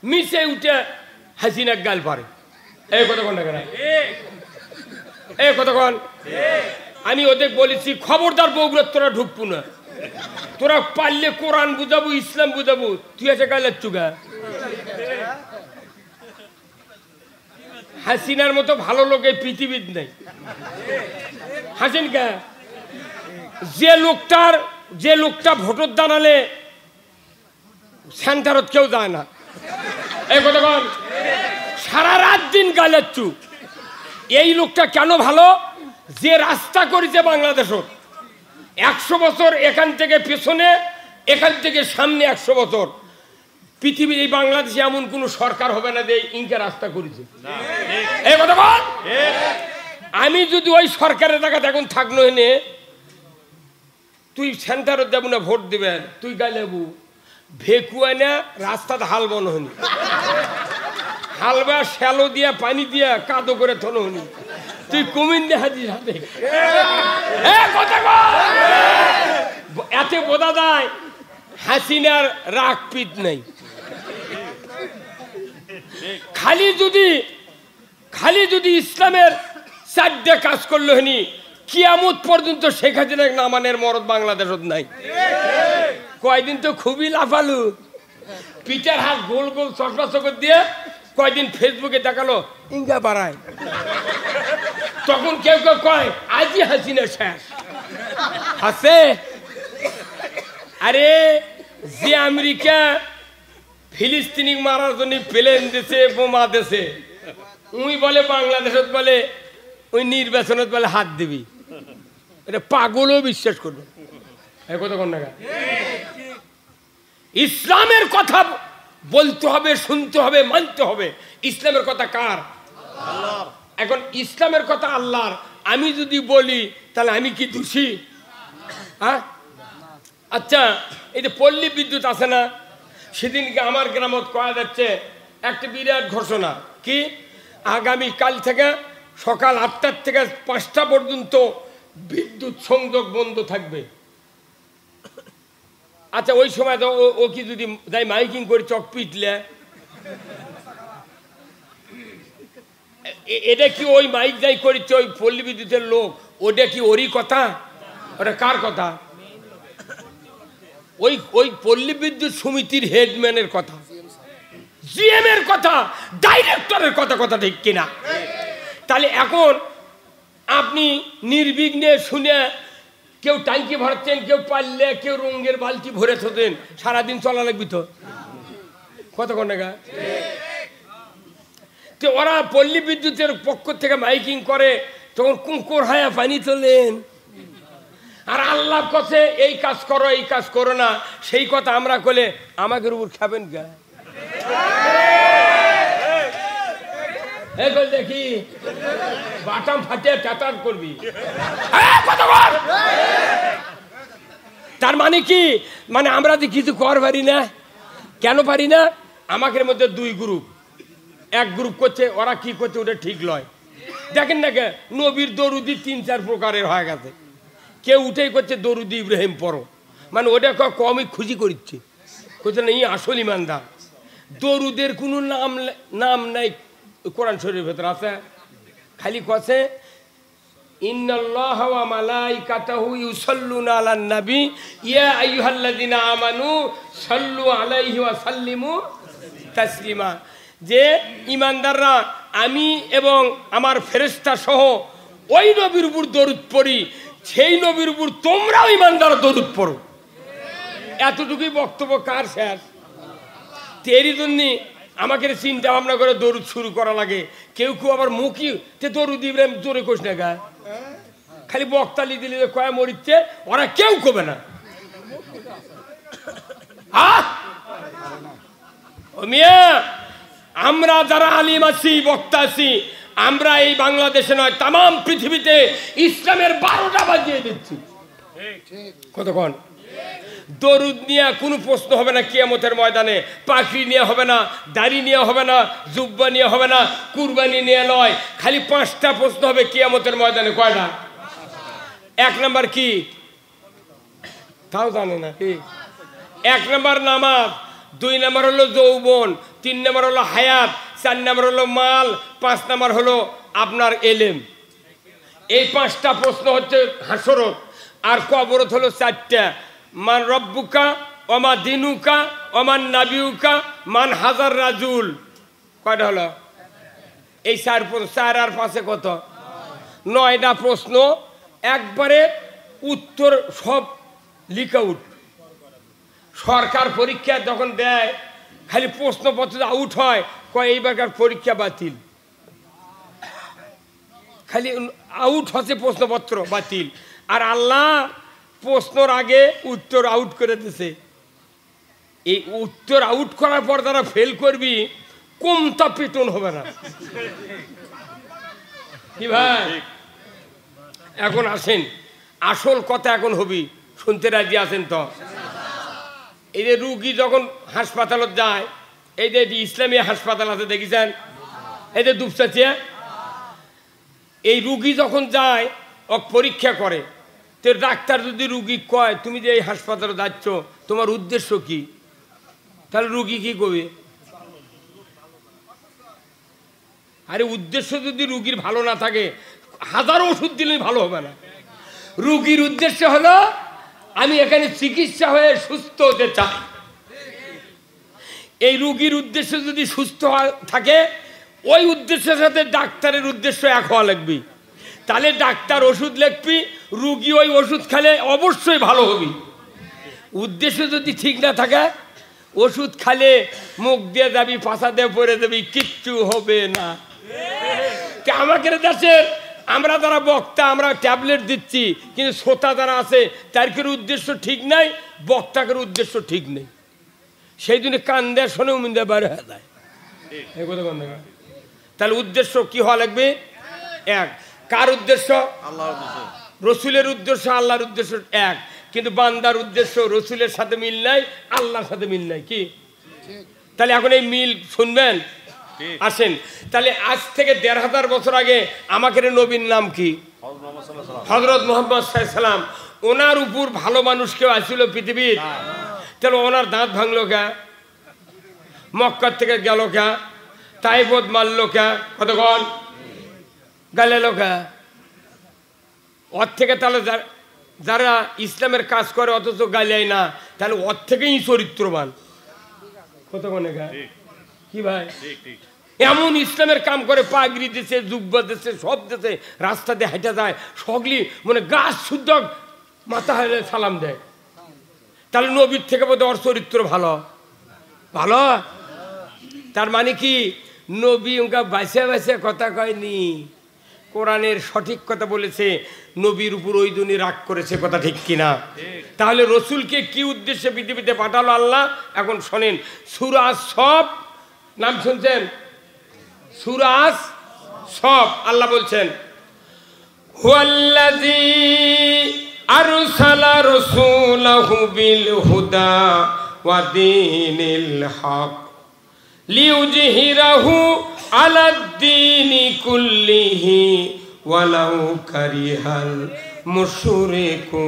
মিশে উঠে হাসিনা গাল পারে। এই কতক্ষণ না কেন? এই কতক্ষণ আমি ওদের বলেছি খবরদার বগুড়ার তোরা ঢুকবো না, তোরা পারলে কোরআন বুঝাবো, ইসলাম বুঝাবো, তুই আছে গালের চুগা। হাসিনার মতো ভালো লোক এই পৃথিবীর নেই। হাসিন কে যে লোকটা ভোটর দাঁড়ালে সেন্টারত কেউ যায় না। এই কতক্ষণ সারা রাত দিন গালের চুপ। এই লোকটা কেন ভালো? যে রাস্তা করেছে বাংলাদেশত 100 বছর, এখান থেকে পেছনে এখান থেকে সামনে 100 বছর। পৃথিবীর এই বাংলাদেশে এমন কোন সরকার হবে না যে ইনকে রাস্তা করেছে। এই কথা বল। আমি যদি ওই সরকারের জায়গাতে এখন থাকলো এনে, তুই সেন্টারত দেব না ভোট দিবেন, তুই গাইলেবু ভেকুয়া না রাস্তাতে হাল বন হনি, হালবা শ্যালো দিয়া পানি দিয়া কাদো করে থনো হনি, তুই কুমিন দেখাচ্ছিস হাতে। এতে বোঝা যায় হাসিনার রাগ পিত নেই। খালি যদি ইসলামের 4টে কাজ করলো হনি, কিয়ামত পর্যন্ত শেখ হাসিনা নামানের মরদ বাংলাদেশত নাই। কয়দিন তো খুবই লাফালু, পিটার হাত গোল গোল চশমা চকর দিয়ে কয়দিন ফেসবুকে দেখালো ইঙ্গা বাড়ায়। তখন কেউ কেউ কয় আজই হাসিনা শেষ। হাসে আরে যে আমেরিকা ফিলিস্তিনি মারার জন্য প্লেন দিছে, বোমা দিছে, উই বলে বাংলাদেশত বলে ওই নির্বাচনত বলে হাত দিবি। এটা পাগলও বিশ্বাস করবে। ইসলামের কথা বলতে হবে, শুনতে হবে, মানতে হবে। ইসলামের কথা কার? এখন ইসলামের কথা আল্লাহর। আমি যদি বলি তাহলে আমি কি দোষী? হ্যাঁ, আচ্ছা, এই যে পল্লী বিদ্যুৎ আছে না, সেদিনকে আমার গ্রামত কয়া যাচ্ছে একটা বিরাট ঘোষণা কি, আগামী কাল থেকে সকাল 8টা থেকে 5টা পর্যন্ত বিদ্যুৎ সংযোগ বন্ধ থাকবে। আচ্ছা, ওই সময় তো ও কি যদি যাই মাইকিং করে চক পিটলে, এটা কি ওই মাইক যাই করেছে ওই পল্লী বিদ্যুতের লোক, ওটা কি ওরই কথা? ওটা কার কথা? ওই পল্লী বিদ্যুৎ সমিতির হেডম্যানের কথা, জিএম এর কথা, ডাইরেক্টরের কথা। কথা ঠিক কিনা? তাহলে এখন আপনি নির্বিঘ্নে শুনে, কেউ ট্যাঙ্কি ভরাচ্ছেন, কেউ পারলে, কেউ রঙের বালতি ভরে থাকেন, সারাদিন চলা লাগবি তো। কতক্ষণ টাকা? তো ওরা পল্লী বিদ্যুতের পক্ষ থেকে মাইকিং করে, তখন কুকুর হায়া পানি তোলেন। আর আল্লাহ কাছে এই কাজ করো, এই কাজ করো না, সেই কথা আমরা করলে আমাদের উপর খাবেন গা? দেখি বাটাম ফাটিয়ে টাটার করবি। তার মানে কি, মানে আমরা যে কিছু কর পারি না, কেন পারি না? আমাদের মধ্যে দুই গ্রুপ, এক গ্রুপ করছে, ওরা কি করছে ওটা ঠিক নয়। দেখেন না কে নবীর দরুদি 3-4 প্রকারের হয়ে গেছে। কেউ উঠেই করছে দরুদি ইব্রাহিম পড়ো, মানে ওটা কমই খুশি করছে, করছে না ই আসল ইমানদার। দরুদের কোনো নাম নাই কোরআন শরীফের ভেতর আছে, খালি কছে ইন্নাল্লাহা ওয়া মালাইকাতাহু ইউসাল্লুনা আলান নবী ইয়া আইয়ুহাল্লাযিনা আমানু সাল্লু আলাইহি ওয়া সাল্লিমু তাসলিমা। যে ইমানদাররা আমি এবং আমার ফেরেশতা সহ ওই নবীর উপর দরুদ পড়ি, সেই নবীর উপর তোমরাও ইমানদার দরুদ পড়ো। এতটুকুই বক্তব্য কার শেষ? তেরই জন্য আমাকে চিন্তা ভাবনা করে দরুদ শুরু করা লাগে। কেউ কেউ আবার মুখই তে দরুদ ইব্রাহিম জোরে কোষ না গায়, খালি বক্তালি দিলে কয়া মরিচ্ছে, ওরা কেউ কবে না। আমরা যারা আলিম আছি, বক্তা আছি, আমরা এই বাংলাদেশে নয় তাম পৃথিবীতে ইসলামের 12টা বাজিয়ে দিচ্ছি। কতক্ষণ দরুদ নিয়ে কোনো প্রশ্ন হবে না কিয়ামতের ময়দানে, পাখি নিয়ে হবে না, দাড়ি নিয়ে হবে না, জুব্বা নিয়ে হবে না, কুরবানি নিয়ে নয়, খালি 5টা প্রশ্ন হবে কিয়ামতের ময়দানে। কয়টা? 1 নাম্বার কি তাও জানে না কি? 1 নাম্বার নামাজ, 2 নাম্বার হলো যৌবন, 3 নাম্বার হলো হায়াত, 4 নাম্বার হলো মাল, 5 নাম্বার হলো আপনার এলেম। এই 5টা প্রশ্ন হচ্ছে হাসরত। আর কবরত হলো 4টা, মান রব্বুকা ওমা দিনুকা ওমান নাবিউকা মান হাজার রাজুল। কয়টা হলো? এই 4 আর 5 কত? 9টা প্রশ্ন, একবারে উত্তর সব লিখ আউট। সরকার পরীক্ষা যখন দেয় খালি প্রশ্নপত্র আউট হয়, কয় এইবারকার পরীক্ষা বাতিল, খালি আউট হচ্ছে প্রশ্নপত্র বাতিল। আর আল্লাহ প্রশ্নর আগে উত্তর আউট করে দিছে। এই উত্তর আউট করার পর তারা ফেল করবি, কমতা পেটন হবে না কি ভাই? এখন আসেন আসল কথা, এখন হবি, শুনতে রাজি আছেন তো? এই যে রুগী যখন হাসপাতালত যায়, এই যে ইসলামী হাসপাতাল আছে দেখেছেন, এই যে দুপচাচিয়া, এই রুগী যখন যায় ও পরীক্ষা করে, তো ডাক্তার যদি রুগী কয় তুমি যে এই হাসপাতালে যাচ্ছ তোমার উদ্দেশ্য কি, তাহলে রুগী কি করবে? আরে উদ্দেশ্য যদি রুগীর ভালো না থাকে, 1000 ওষুধ দিলে ভালো হবে না। রুগীর উদ্দেশ্য হলো আমি এখানে চিকিৎসা হয়ে সুস্থ হতে চাই। এই রুগীর উদ্দেশ্য যদি সুস্থ থাকে, ওই উদ্দেশ্যের সাথে ডাক্তারের উদ্দেশ্য এক হওয়া লাগবে। তাহলে ডাক্তার ওষুধ লিখবি, রুগী ওই ওষুধ খেলে অবশ্যই ভালো হবি। উদ্দেশ্য যদি ঠিক না থাকে, ওষুধ খালে মুখ দিয়ে যাবি, পাশা দিয়ে পরে যাবি, কিচ্ছু হবে না। আমাদের দেশের আমরা যারা বক্তা, আমরা ট্যাবলেট দিচ্ছি, কিন্তু শ্রোতা যারা আছে তার উদ্দেশ্য ঠিক নাই, বক্তাকের উদ্দেশ্য ঠিক নেই। সেই জন্য কান দেয় শোনে উমিন্দা বার হয়ে যায়। তাহলে উদ্দেশ্য কি হওয়া লাগবে? এক। কার উদ্দেশ্য? রসুলের উদ্দেশ্য, আল্লাহর উদ্দেশ্য এক, কিন্তু বান্দার উদ্দেশ্য রসুলের সাথে মিল নাই, আল্লাহর সাথে মিল নাই। কি? তাহলে এখন এই মিল শুনবেন, আসেন। তাহলে আজ থেকে 1500 বছর আগে আমাদের নবীর নাম কি? হযরত মুহাম্মদ সাল্লাল্লাহু আলাইহি সাল্লাম। ওনার উপর ভালো মানুষ কেউ আসছিল পৃথিবীর? তাহলে ওনার দাঁত ভাঙলো কে? মক্কা থেকে গেল কে? তাইফত মারলো কে? কতক্ষণ গালেলো কে? ওর থেকে তাহলে যারা ইসলামের কাজ করে অথচ গাইলেই না, তাহলে ওর থেকেই চরিত্রবান। কতক্ষণে কে? কি ভাই? এমন ইসলামের কাম করে, পাগড়ি দিছে, জুব্বা দিছে, সব দিছে, রাস্তা দিয়ে হেঁটে যায়, সগলি মানে গাছ শুদ্ধ মাথা হেলে সালাম দেয়। তাহলে নবীর থেকে বোধ ওর চরিত্র ভালো ভালো। তার মানে কি? নবী ওঙ্কা বাঁচা বাঁচা কথা কয়নি, কোরআনের সঠিক কথা বলেছে। নবীর উপর ওই জন্য রাগ করেছে, কথা ঠিক কিনা? তাহলে রসুলকে কি উদ্দেশ্যে পৃথিবীতে পাঠালো আল্লাহ? এখন শোনেন, সূরা সফ নাম শুনছেন? সূরা সফ আল্লাহ বলছেন, হুয়াল্লাযী আরসালা রাসূলাহু বিল হুদা ওয়া দীনিল হক লিইউযহিরাহু আলাদ-দীনি কুল্লিহি ওয়ালাউ কারিহাল মুশরিকুন।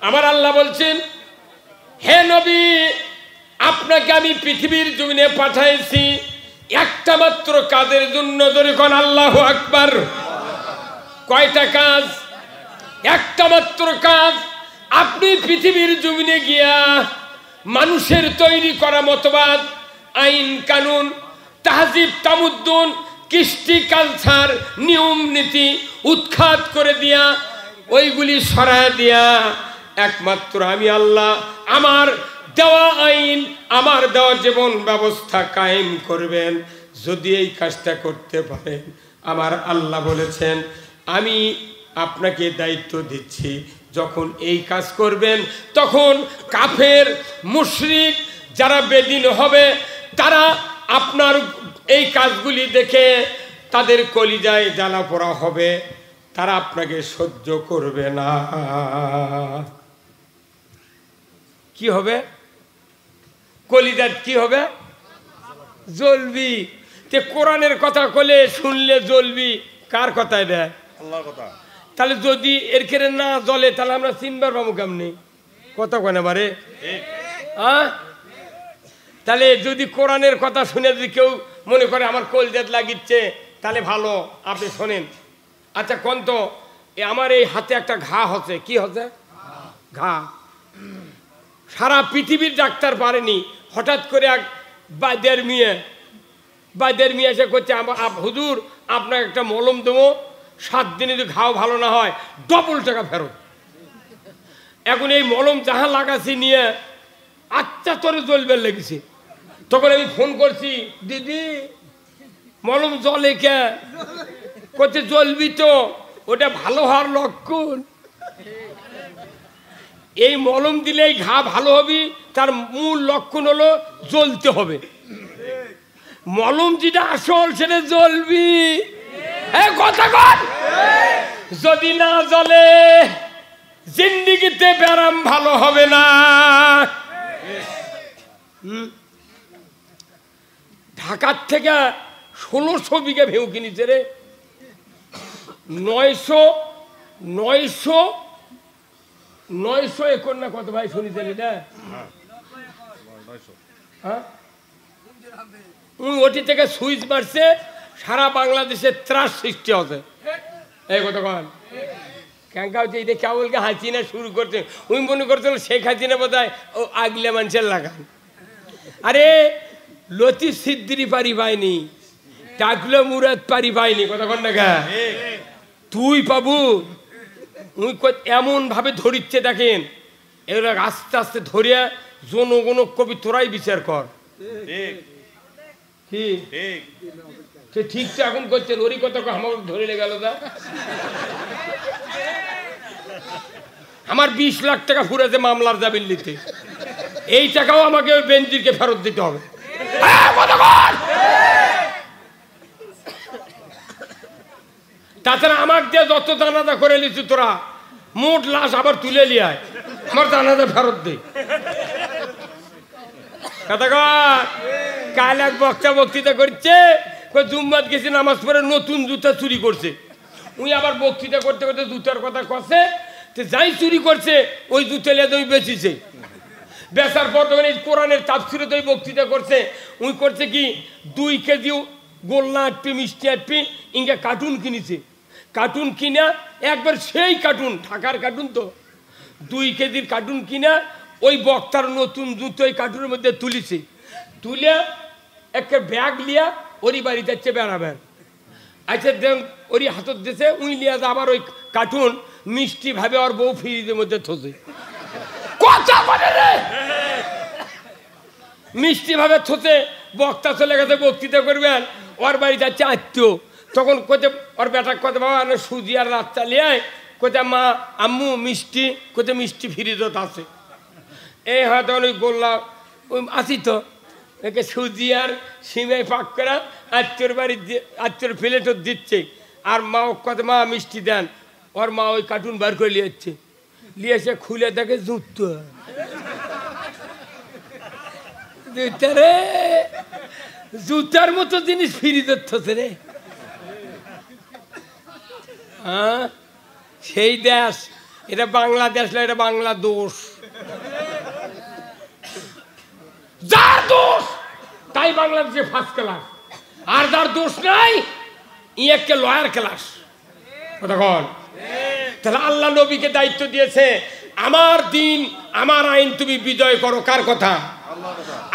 আমার আল্লাহ বলছেন, হে নবী, আপনাকে আমি পৃথিবীর জমিনে পাঠাইছি একটা মাত্র কাজের জন্য। ধরে কোন আল্লাহু আকবার। কয়টা কাজ? একটা মাত্র কাজ। আপনি পৃথিবীর জমিনে গিয়া মানুষের তৈরি করা মতবাদ, আইন কানুন, তাহজিব তামুদ্দুন, কৃষ্টি কালচার, নিয়ম নীতি উৎখাত করে দিয়া, ওইগুলি সরায় দিয়া একমাত্র আমি আল্লাহ আমার দেওয়া আইন, আমার দেওয়া জীবন ব্যবস্থা কায়েম করবেন। যদি এই কাজটা করতে পারেন, আমার আল্লাহ বলেছেন আমি আপনাকে দায়িত্ব দিচ্ছি, যখন এই কাজ করবেন তখন কাফের মুশরিক যারা বেদিন হবে তারা আপনার এই কাজগুলি দেখে তাদের কলিজায় জ্বালা পোড়া হবে, তারা আপনাকে সহ্য করবে না। কি হবে? কলিজার কি হবে? জ্বলবি। তে কোরআনের কথা কলে শুনলে জ্বলবি, কার কথায় দেয়? আল্লাহর কথা। তাহলে যদি এর কেড়ে না জ্বলে তাহলে আমরা চিনবার পাবো কেমনি? কথা কেন বারে? তাহলে যদি কোরআনের কথা শুনে যদি কেউ মনে করে আমার কলিজাত লাগিচ্ছে, তাহলে ভালো, আপনি শোনেন। আচ্ছা কোন তো আমার এই হাতে একটা ঘা হচ্ছে, কি হচ্ছে? ঘা। সারা পৃথিবীর ডাক্তার পারেনি, হঠাৎ করে এক বাইদের মেয়ে এসে করছে, হুজুর আপনাকে একটা মলম দেবো, 7 দিনে যদি ঘাও ভালো না হয় ডবল টাকা ফেরত। এখন এই মলম যাহা লাগাছি নিয়ে আচ্ছা তোরে জ্বলবে লেগেছে। তখন আমি ফোন করছি, দিদি মলম জ্বলে কে? করছে জ্বলবি তো, ওটা ভালো হওয়ার লক্ষণ। এই মলম দিলে এই ঘা ভালো হবে, তার মূল লক্ষণ হলো জ্বলতে হবে। মলম যেটা আসল সেটা জ্বলবি। কথা কর। যদি না জ্বলে জিন্দিগিতে ব্যারাম ভালো হবে না। ঢাকার থেকে 1600 বিঘা ভেউ কিনেছে রে। 900 একর না কত ভাই শুনেছেন এটা? হ্যাঁ, ওটি থেকে সুইচ মারছে, সারা বাংলাদেশে ত্রাস সৃষ্টি হচ্ছে। এই কথা কন ক্যাঙ্কা হচ্ছে, এটা কেবলকে হাসিনা শুরু করছে। উনি মনে করছিল শেখ হাসিনা বোধ হয় ও আগলে মানুষের লাগান। আরে লতিফ সিদ্দিরি পারি পায়নি, টাকলো মুরাদ পারি পায়নি, কথা কন না গা তুই পাবু। উনি এমন ভাবে ধরিচ্ছে দেখেন, এগুলো আস্তে আস্তে ধরিয়া জনগণ কবি তোরাই বিচার কর। ঠিক তো এখন করছেন, ওরই কথা আমাকে ধরে গেল। আমার 20 লাখ টাকা ফুরেছে মামলার জামিন নিতে, এই টাকাও আমাকে বেনজিরকে ফেরত দিতে হবে। তাছাড়া আমাকে দিয়ে যত জানাজা করে নিচ্ছি তোরা, মোট লাশ আবার তুলে লিয়ায়, আমার জানাজা ফেরত দে। কাল এক বক্তৃতা করছে, জুম্মাত গেছে নামাজ পড়ে নতুন জুতা চুরি করছে। উনি আবার বক্তৃতা করতে করতে জুতার কথা কছে, যাই চুরি করছে ওই জুতা লিয়ে তুমি বেচিছে। বেচার পর তখন এই কোরআনের তাফসিরে তো বক্তৃতা করছে। উনি করছে কি, 2 কেজি গোল্লা আটপি মিষ্টি আটপি ইঙ্গা কার্টুন কিনেছে। কার্টুন কিনা একবার সেই কার্টুন, ঢাকার কার্টুন তো, 2 কেজির কার্টুন কিনা ওই বক্তার নতুন জুতো ওই কার্টুনের মধ্যে তুলিছে। তুলে একটা ব্যাগ লিয়া ওরই বাড়ি যাচ্ছে বেড়াবেন। আচ্ছা দেন ওরই হাতত দিয়েছে, উই লিয়া আবার ওই কার্টুন মিষ্টি ভাবে ওর বউ ফ্রিজের মধ্যে থসে। কথা বলে রে, মিষ্টি ভাবে থতে বক্তা চলে গেছে বক্তৃতা করবেন, ওর বাড়িতে যাচ্ছে আত্মীয়, তখন কোথায় ওর বেটা কথা বাবা সুজি আর রাত চালিয়ে কোথায় মা আম্মু মিষ্টি, কোথায় মিষ্টি ফ্রিজত আছে, এই হয়তো ওই গোল্লা ওই আসি তো একে সুজি আর সিমাই পাক করা আত্মীয়র বাড়ি আত্মীয়র প্লেটও দিচ্ছে, আর মা কত মা মিষ্টি দেন, ওর মা ওই কার্টুন বার করে নিয়েছে, নিয়ে এসে খুলে দেখে জুতো, রে জুতার মতো জিনিস ফ্রিজের থসে রে। হ্যাঁ সেই দেশ, এটা বাংলাদেশ না, এটা বাংলা দোষ, যার দোষ তাই বাংলাদেশে ফার্স্ট ক্লাস, আর যার দোষ নাই ইয়েকে লয়ার ক্লাস। কতক্ষণ তাহলে আল্লাহ নবীকে দায়িত্ব দিয়েছে, আমার দিন আমার আইন তুমি বিজয় করো। কার কথা?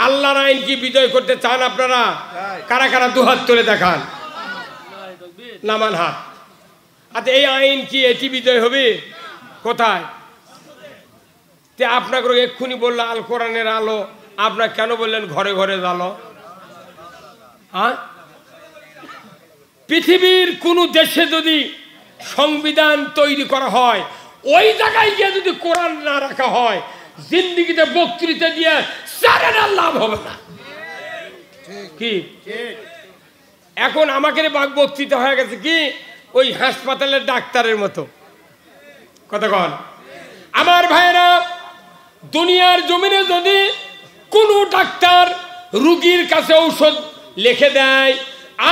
আল্লাহর আইন কি বিজয় করতে চান আপনারা? কারা কারা দুহাত তুলে দেখান, নামান হাত। আচ্ছা এই আইন কি এটি বিজয় হবে? কোথায়? তে আপনাকে এক্ষুনি বললো আল কোরআনের আলো, আপনার কেন বললেন ঘরে ঘরে জ্বালো? হ্যাঁ, পৃথিবীর কোন দেশে যদি সংবিধান তৈরি করা হয়, ওই জায়গায় গিয়ে যদি কোরআন না রাখা হয়, জিন্দিগিতে বক্তৃতা দিয়ে সারেনার লাভ হবে না। কি এখন আমাকে বক্তৃতা হয়ে গেছে কি ওই হাসপাতালের ডাক্তারের মতো। কতক্ষণ আমার ভাইরা, দুনিয়ার জমিনে যদি কোনো ডাক্তার রুগীর কাছে ঔষধ লিখে দেয়,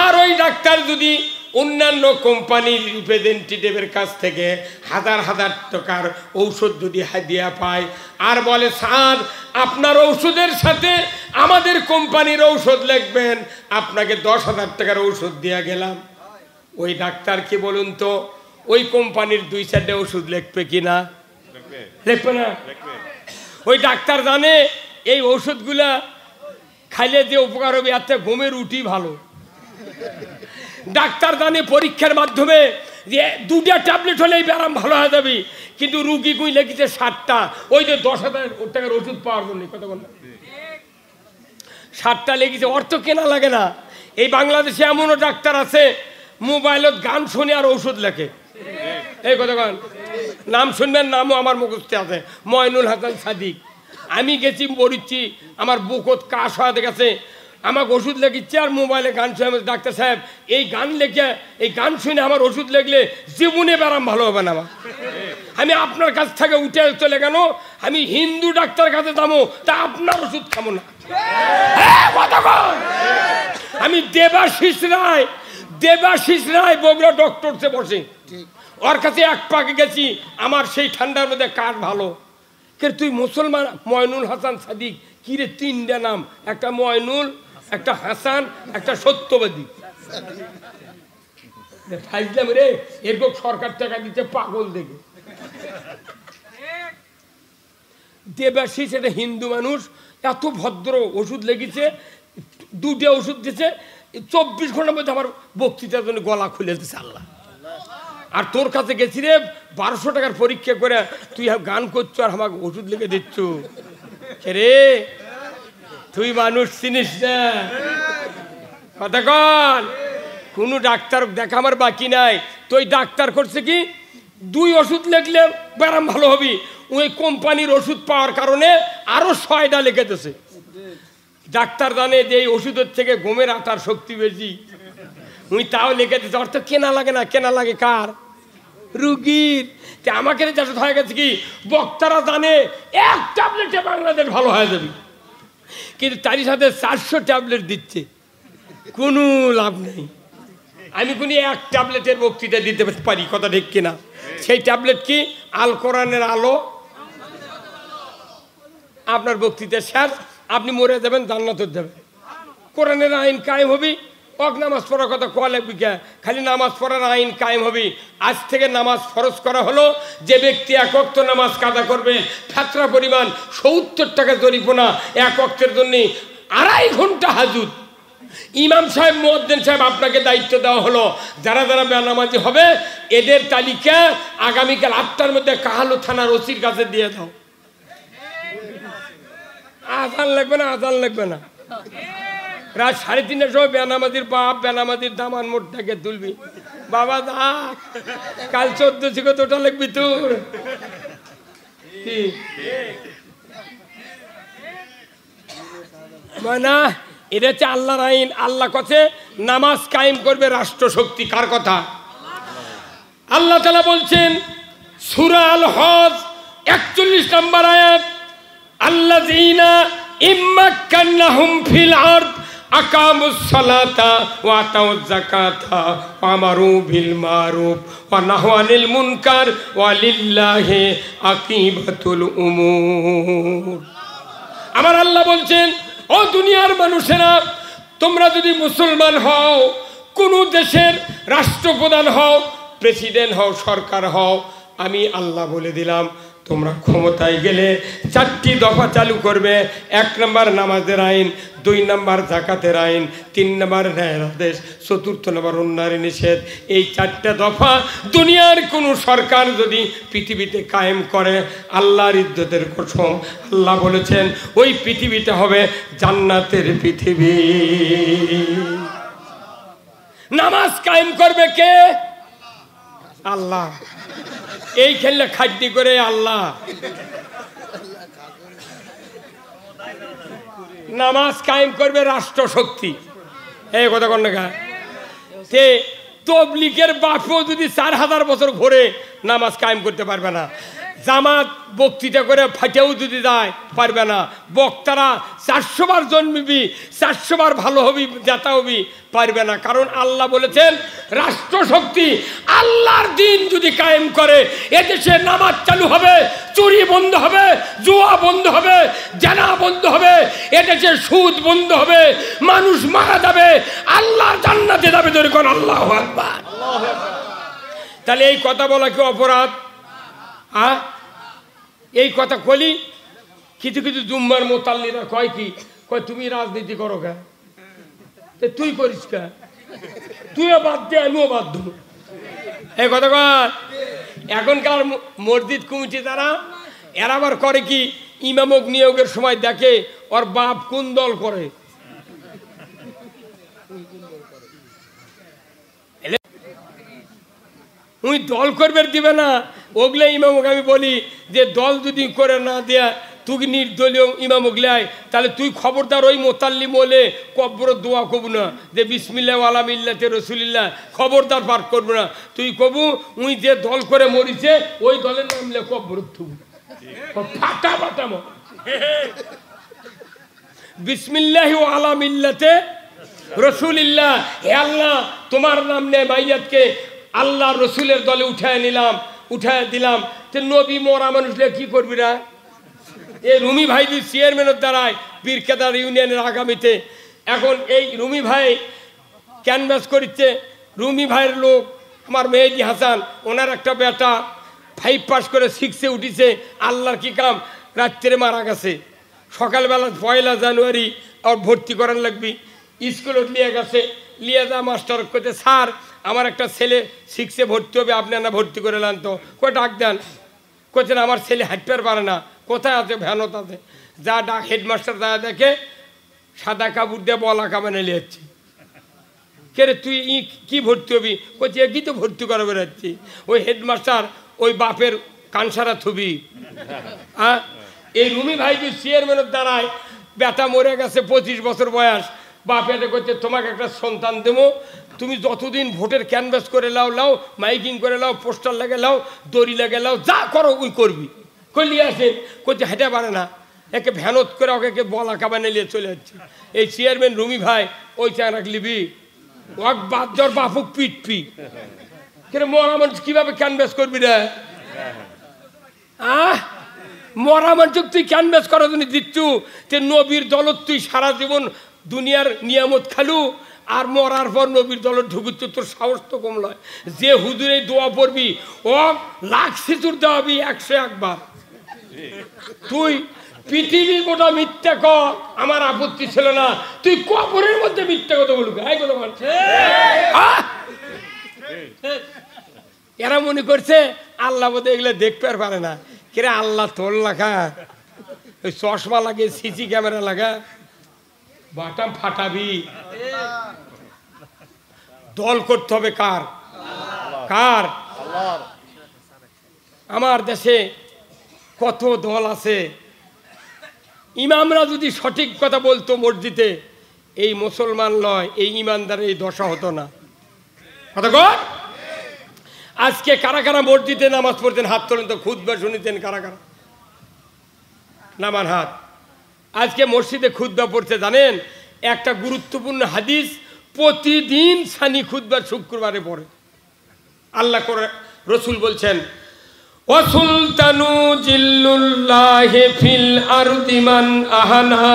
আর ওই ডাক্তার যদি অন্যান্য কোম্পানির রিপ্রেজেন্টেটিভের কাছ থেকে হাজার হাজার টাকার ঔষধ যদি হাদিয়া পায়, আর বলে স্যার আপনার ঔষধের সাথে আমাদের কোম্পানির ঔষধ লিখবেন, আপনাকে 10,000 টাকার ঔষধ দিয়ে গেলাম, ওই ডাক্তার কি বলুন তো ওই কোম্পানির 2-4টে ওষুধ লিখবে কিনা? লিখবে না। ওই ডাক্তার জানে এই ওষুধগুলা খাইলে যে উপকার হবে, এর থেকে ঘুমের রুটি ভালো। ডাক্তার জানে পরীক্ষার মাধ্যমে যে 2টা ট্যাবলেট হলেই ব্যায়াম ভালো হয়ে যাবে, কিন্তু রুগী কই লেগেছে 7টা, ওই যে 10,000 টাকার ওষুধ পাওয়ার জন্য। কথা বল, 7টা লেগেছে, অর্থ কেনা লাগে না। এই বাংলাদেশে এমনও ডাক্তার আছে মোবাইলত গান শুনে আর ঔষধ লেখে। এই কথা নাম শুনবেন, নামও আমার মুখস্থ আছে, ময়নুল হাসান সাদিক। আমি গেছি বলিচ্ছি, আমার বুকত কাশ হয়ে গেছে, আমাকে ওষুধ লেগেছে আর মোবাইলে গান শুনে, ডাক্তার সাহেব এই গান লেখে এই গান শুনে আমার ওষুধ লেগলে জীবনে ব্যারাম ভালো হবে না। আমি আপনার কাছ থেকে উঠে চলে গেল, আমি হিন্দু ডাক্তার কাছে যাবো, তা আপনার ওষুধ খাবো না। আমি দেবাশিস রায় বগুড়া ডক্টরসে বসে, ওর কাছে এক পাকে গেছি, আমার সেই ঠান্ডার মধ্যে কাজ ভালো। কে তুই মুসলমান? ময়নুল হাসান সাদিক। কি রে 3টা নাম, একটা ময়নুল, একটা হাসান, একটা সত্যবাদী। ফাইজলাম রে, এরকম সরকার টাকা দিতে পাগল দেখে। দেবাশিস এটা হিন্দু মানুষ, এত ভদ্র, ওষুধ লেগেছে, 2টা ওষুধ দিয়েছে, 24 ঘন্টার মধ্যে আমার বক্তৃতার জন্য গলা খুলে দিচ্ছে আল্লাহ। আর তোর কাছে গেছি রে 1200 টাকার পরীক্ষা করে, তুই গান করছো আর আমাকে ওষুধ লিখে দিচ্ছ। রে তুই মানুষ চিনিস না। কতক্ষণ কোনো ডাক্তার দেখা আমার বাকি নাই। তুই ডাক্তার করছে কি 2 ওষুধ লিখলে ব্যারাম ভালো হবি, ওই কোম্পানির ওষুধ পাওয়ার কারণে আরো 6টা লিখে দিয়েছে। ডাক্তার জানে যে এই ওষুধের থেকে ঘুমের আটার শক্তি বেশি, উনি তাও লিখে দিচ্ছে। অর্থ কেনা লাগে না, কেনা লাগে কার? রুগীর। আমাকে হয়ে গেছে কি বক্তারা জানে 1 ট্যাবলেটে বাংলাদেশ ভালো হয়ে যাবে, কিন্তু তারই সাথে 400 ট্যাবলেট দিচ্ছে, কোনো লাভ নেই। আমি কোন 1 ট্যাবলেটের বক্তৃতা দিতে পারি, কথা ঠিক কিনা? সেই ট্যাবলেট কি? আল কোরআনের আলো। আপনার বক্তৃতা শেষ, আপনি মরে যাবেন, জান্নাতে যাবেন। কোরআনের আইন কায়েম হবে, নামাজ পড়ার কথা কলে বিজ্ঞা, খালি নামাজ পড়ার আইন কায়েম হবে। আজ থেকে নামাজ ফরজ করা হলো, যে ব্যক্তি 1 ওয়াক্ত নামাজ কাজা করবে ফাতরা পরিমাণ 70 টাকা জরিমানা, 1 ওয়াক্তের জন্য 2.5 ঘন্টা হাজুত। ইমাম সাহেব, মুয়াজ্জিন সাহেব, আপনাকে দায়িত্ব দেওয়া হলো, যারা যারা বেনামাজি হবে এদের তালিকা আগামীকাল 8টার মধ্যে কাহালু থানার ওসির কাছে দিয়ে দাও। আজান লাগবে না, আজান লাগবে না। রাত 3:30টার সময় বেনামাজির বাপ বেনামাজির দামান মোটটাকে তুলবি, বাবা দা কাল 14 থেকে তোটা লিখবি তোর। না, এটা হচ্ছে আল্লাহর আইন। আল্লাহ কাছে নামাজ কায়েম করবে রাষ্ট্র শক্তি। কার কথা? আল্লাহ তাআলা বলছেন সূরা আল হজ 41 নম্বর আয়াত, আল্লাযীনা ইম্মাক্কান্নাহুম ফিল আরদ আকামুস সালাতা ওয়া আতাউয যাকাতা ওয়া আমারু বিল মারুফ ওয়া নাহু আনিল মুনকার ওয়া লিল্লাহি আকিবাতুল উমুর। আমার আল্লাহ বলছেন, ও দুনিয়ার মানুষেরা, তোমরা যদি মুসলমান হও, কোন দেশের রাষ্ট্রপ্রধান হও, প্রেসিডেন্ট হও, সরকার হও, আমি আল্লাহ বলে দিলাম তোমরা ক্ষমতায় গেলে 4টি দফা চালু করবে। 1 নম্বর নামাজের আইন, 2 নম্বর যাকাতের আইন, 3 নম্বর ন্যায়ের আদেশ, 4র্থ নম্বর অন্যায়ের নিষেধ। এই 4টা দফা দুনিয়ার কোনো সরকার যদি পৃথিবীতে কায়েম করে, আল্লাহর ইজ্জতের কসম, আল্লাহ বলেছেন ওই পৃথিবীটা হবে জান্নাতের পৃথিবী। নামাজ কায়েম করবে কে? আল্লাহ। এই খেললে খাদ্যি করে আল্লাহ। নামাজ কায়েম করবে রাষ্ট্র শক্তি। এই কথা কোন না? সে তবলিগের বাপও যদি 4000 বছর ঘুরে নামাজ কায়েম করতে পারবে না। জামাত বক্তৃতা করে ফাটেও যদি যায় পারবে না। বক্তারা 400 বার জন্মিবি, 400 বার ভালো হবি, জাতা হবি, পারবে না। কারণ আল্লাহ বলেছেন রাষ্ট্র শক্তি আল্লাহর দিন যদি কায়েম করে, এদেশে নামাজ চালু হবে, চুরি বন্ধ হবে, জুয়া বন্ধ হবে, জানা বন্ধ হবে, এদেশে সুদ বন্ধ হবে, মানুষ মারা যাবে, আল্লাহর জান্নাতে যাবে। যখন আল্লাহু আকবার। তাহলে এই কথা বলা কি অপরাধ? এই কথা কলি কিছু কিছু জুম্মার মোতাল্লিরা কয় কি, কয় তুমি রাজনীতি করো কে, তুই করিস কে, তুইও বাদ দে, আমিও বাদ দেবো। এই কথা কয়। এখনকার মসজিদ কমিটি তারা এরা আবার করে কি, ইমামক নিয়োগের সময় দেখে ওর বাপ কোন দল করে। উনি দল করবে দিবে না, ওগুলো ইমামক আমি বলি যে দল যদি করে না দেয়া তুই নির্দলীয় ইমামক লেয়, তাহলে তুই খবরদার ওই মোতাল্লি বলে কব্বর দোয়া কবু না যে বিসমিল্লাহ আলা মিল্লাতে রাসূলিল্লাহ, খবরদার পাঠ করবো না। তুই কবু উই যে দল করে মরিছে ওই দলের নাম লে কব্বর থুবু ফাটা ফাটামো বিসমিল্লাহ আলা মিল্লাতে রাসূলিল্লাহ। হে আল্লাহ, তোমার নাম নে মাইয়াতকে আল্লাহ রসুলের দলে উঠায় নিলাম, উঠায় দিলাম। তো নবী মরা মানুষলে কি করবি রা? এই রুমি ভাই যে চেয়ারম্যানের দ্বারায় বীরকেদার ইউনিয়নের আগামীতে, এখন এই রুমি ভাই ক্যানভাস করছে। রুমি ভাইয়ের লোক আমার মেহেদি হাসান, ওনার একটা বেটা 5 পাস করে 6-এ উঠিছে। আল্লাহর কি কাম, রাত্রে মারা গেছে। সকালবেলা 1 জানুয়ারি আর ভর্তি করার লাগবি। স্কুলত নিয়ে গেছে, নিয়ে যা মাস্টার করতে, স্যার আমার একটা ছেলে 6-এ ভর্তি হবে, আপনি না ভর্তি করে নেন তো। কই ডাক দেন। কোচেন আমার ছেলে হাঁটতে পারে না, কোথায় আছে? ভ্যানত আছে। যা ডাক, হেডমাস্টার যা দেখে সাদা কাপড় দিয়ে বলা কামানে নিয়েছে। কে রে তুই কি ভর্তি হবি? কোচে কি তো ভর্তি করে বেড়াচ্ছি। ওই হেডমাস্টার ওই বাপের কানসারা থুবি। হ্যাঁ, এই রুমি ভাই যে চেয়ারম্যানের দ্বারায় বেটা মরে গেছে 25 বছর বয়স। বাপ এটা করছে তোমাকে একটা সন্তান দেবো, তুমি যতদিন ভোটের ক্যানভাস করে লাও, মাইকিং করে লাও, পোস্টার লাগে লাও, দড়ি লাগে লাও, যা করো ওই করবি। করলি আসেন করছে হেঁটে পারে না, একে ভ্যানত করে ওকে বলা কাবানে নিয়ে চলে যাচ্ছে। এই চেয়ারম্যান রুমি ভাই ওই চা রাখলিবি ওক বাদ জ্বর বাপুক পিটপি কেন মরা মানুষ কিভাবে ক্যানভাস করবি রে? মরা মানুষ তুই ক্যানভাস করার জন্য দিচ্ছু, যে নবীর দলত তুই সারা জীবন দুনিয়ার নিয়ামত খালু, আর মরার পর নবীর দলে ঢুকুচ্ছ, তোর সাহস তো কম নয়। যে হুজুরে দোয়া পড়বি ও লাখ সিচুর দেওয়াবি 101 বার। তুই পৃথিবী গোটা মিথ্যা ক, আমার আপত্তি ছিল না, তুই কবরের মধ্যে মিথ্যা কথা বলবি। এরা মনে করছে আল্লাহ বোধ এগুলো দেখতে আর পারে না। কেরে আল্লাহ তোর লেখা ওই চশমা লাগে, সিসি ক্যামেরা লাগা, বাটাম ফাটাবি। দল করতে হবে কার? কার? আমার দেশে কত দল আছে। ইমামরা যদি সঠিক কথা বলতো মসজিদে, এই মুসলমান লয়, এই ইমানদারের এই দশা হতো না। কথা কর। আজকে কারা কারা মসজিদে নামাজ পড়তেন? হাত তোলেন তো। খুতবা শুনিতেন কারা কারা? নামান হাত। আজকে মসজিদে খুতবা পড়তে জানেন? একটা গুরুত্বপূর্ণ হাদিস প্রতিদিন সানি খুতবা শুক্রবারে পড়ে। আল্লাহ করে রসুল বলছেন, ওয়াসুলতানু জিল্লুল্লাহি ফিল আরদি মান আহানা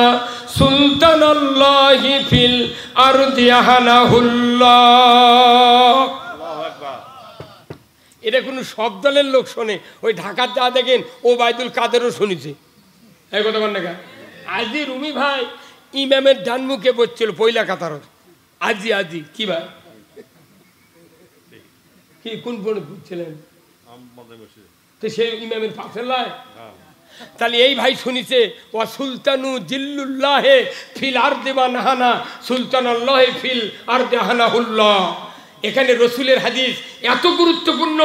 সুলতানাল্লাহি ফিল আরদি আহানাহুল্লাহ। এটা কোনো সব দলের লোক শোনে? ওই ঢাকার যা দেখেন ওবায়দুল কাদেরও শুনেছে এই কথা বল না। আজি রুমি ভাই ইমামের ডান মুখে বসছিল পয়লা কাতার। আজি আজি কি ভাই কি কোন কোন বুঝছিলেন তো সেই ইমামের পাশে লাই? তাহলে এই ভাই শুনিছে ওয়া সুলতানু জিল্লুল্লাহে ফিল আরদি মান আহানা সুলতানাল্লাহি ফিল আরদি আহানাহুল্লাহ। এখানে রসুলের হাদিস এত গুরুত্বপূর্ণ।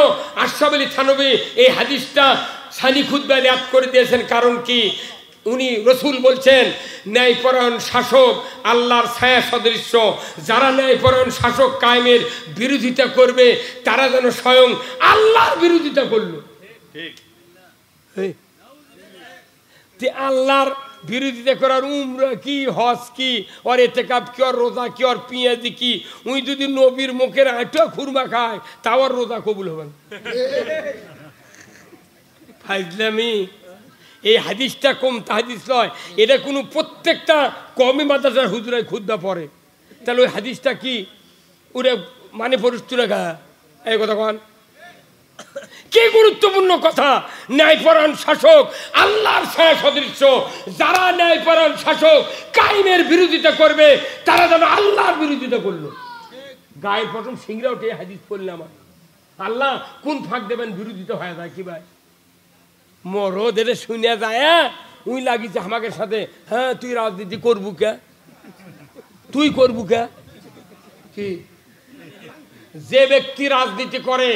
আশরাফ আলী থানভী এই হাদিসটা সানি খুতবায় রিয়াদ করে দিয়েছেন। কারণ কি? উনি রসুল বলছেন ন্যায়পরায়ণ শাসক আল্লাহর ছায়া সদৃশ্য। যারা ন্যায়পরায়ণ শাসক কায়েমের বিরোধিতা করবে তারা যেন স্বয়ং আল্লাহর বিরোধিতা করলো। আল্লাহর বিরোধিতা করার উমরা কি, হজ কি, ওর এতেকাব কি, ওর রোজা কি, ওর পিঁয়াজি কি? উনি যদি নবীর মুখের আঁটা খুরমা খায় তাও আর রোজা কবুল হবে না। ফাইজলামি। এই হাদিসটা কম হাদিস নয়, এটা কোনো প্রত্যেকটা কমই মাদ্রাসার হুজুরায় খুদ্া পড়ে। তাহলে ওই হাদিসটা কি ওরা মানে পরিস্থিতি গা এই কথা কন কি গুরুত্বপূর্ণ কথা। ন্যায়পরায়ণ শাসক আল্লাহর ছায়া সদৃশ্য। যারা ন্যায়পরায়ণ শাসক কায়েমের বিরোধিতা করবে তারা যেন আল্লাহর বিরোধিতা করলো। গায়ের প্রথম সিংরা উঠে হাদিস পড়লে আমার আল্লাহ কোন ফাঁক দেবেন বিরোধিতা হয়ে যায় কি ভাই? মরদ এটা শুনে যায় উই লাগিছে আমাকে সাথে। হ্যাঁ তুই রাজনীতি করবু কে? তুই করবু কে? কি যে ব্যক্তি রাজনীতি করে,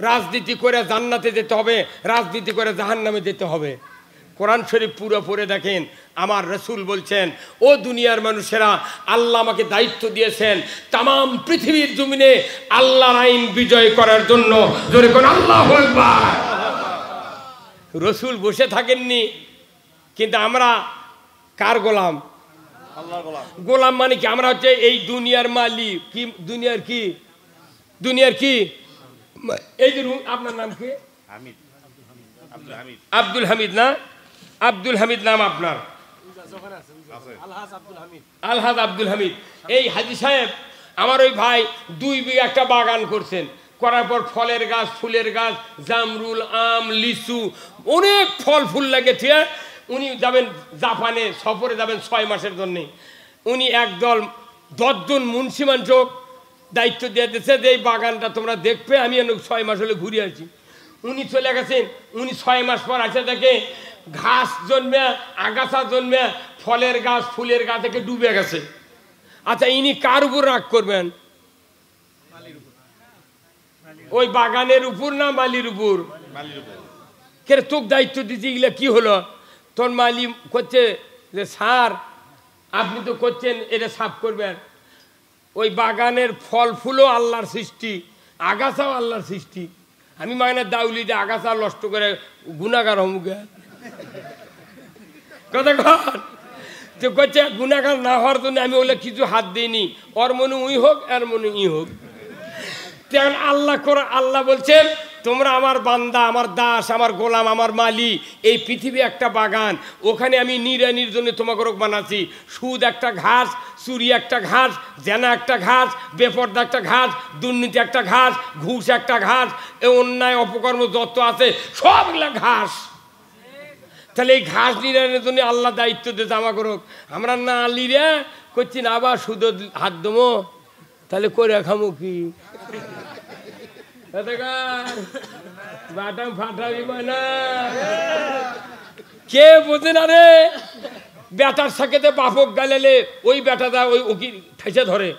রাজনীতি করে জান্নাতে যেতে হবে, রাজনীতি করে জাহান্নামে যেতে হবে। কোরআন শরীফ পুরো পড়ে দেখেন। আমার রসুল বলছেন, ও দুনিয়ার মানুষেরা, আল্লাহ আমাকে দায়িত্ব দিয়েছেন তামাম পৃথিবীর জমিনে আল্লাহর আইন বিজয় করার জন্য। জোরে কোন আল্লাহু আকবার। রসুল বসে থাকেননি, কিন্তু আমরা কার গোলাম? আল্লাহর গোলাম। গোলাম মানে কি? আমরা হচ্ছে এই দুনিয়ার মালিক। কি দুনিয়ার কি? দুনিয়ার কি? এই যে আপনার নাম কি? আব্দুল হামিদ না? আব্দুল হামিদ নাম আপনার? আলহাজ আব্দুল হামিদ। এই হাজী সাহেব আমার ওই ভাই 2 বিঘা একটা বাগান করছেন। করার পর ফলের গাছ, ফুলের গাছ, জামরুল, আম, লিচু, অনেক ফল ফুল লাগেছে। উনি যাবেন জাপানে সফরে, যাবেন 6 মাসের জন্যে। উনি একদল 10 জন মুন্সিমানচক দায়িত্ব দিয়ে দিয়েছে যে এই বাগানটা তোমরা দেখবে। আমি 6 মাস হলে ঘুরে আসি। উনি চলে গেছেন। উনি 6 মাস পর আসে দেখে ঘাস জন্মে, আগাছা জন্মে, ফলের গাছ, ফুলের গাছ থেকে ডুবে গেছে। আচ্ছা ইনি কার উপর রাগ করবেন? ওই বাগানের উপর না মালির উপর? কে তোকে দায়িত্ব দিতে গেলে কি হলো? তোর মালি করছে যে স্যার আপনি তো করছেন এটা সাফ করবেন। ওই বাগানের ফল ফুলও আল্লাহর সৃষ্টি, আগাছাও আল্লাহর সৃষ্টি। আমি মানে দাউলি যে আগাছা নষ্ট করে গুনাহগার হমুকে কথা কর। তো করছে গুনাহগার না হওয়ার জন্য আমি ওগুলো কিছু হাত দিইনি। ওর মনে উই হোক, এর মনে ই হোক। তেমন আল্লাহ করে আল্লাহ বলছেন তোমরা আমার বান্দা, আমার দাস, আমার গোলাম, আমার মালি। এই পৃথিবী একটা বাগান, ওখানে আমি নিরানির জন্য তোমাকে বানাচ্ছি। সুদ একটা ঘাস, চুরি একটা ঘাস, জেনা একটা ঘাস, বেপর্দা একটা ঘাস, দুর্নীতি একটা ঘাস, ঘুষ একটা ঘাস, এই অন্যায় অপকর্ম যত আছে সবগুলা ঘাস। তাহলে এই ঘাস নিরানের জন্য আল্লাহ দায়িত্ব দিয়েছে আমাকে। আমরা না আলিরে করছি না, আবার সুদ হাত দমো, তাহলে করে খামো কি? বাটাম ফাটাবি না, কে বোঝে না রে? বেটার সাথে বাপক গালেলে ওই বেটাটা ওই ওকি ঠেসে ধরে।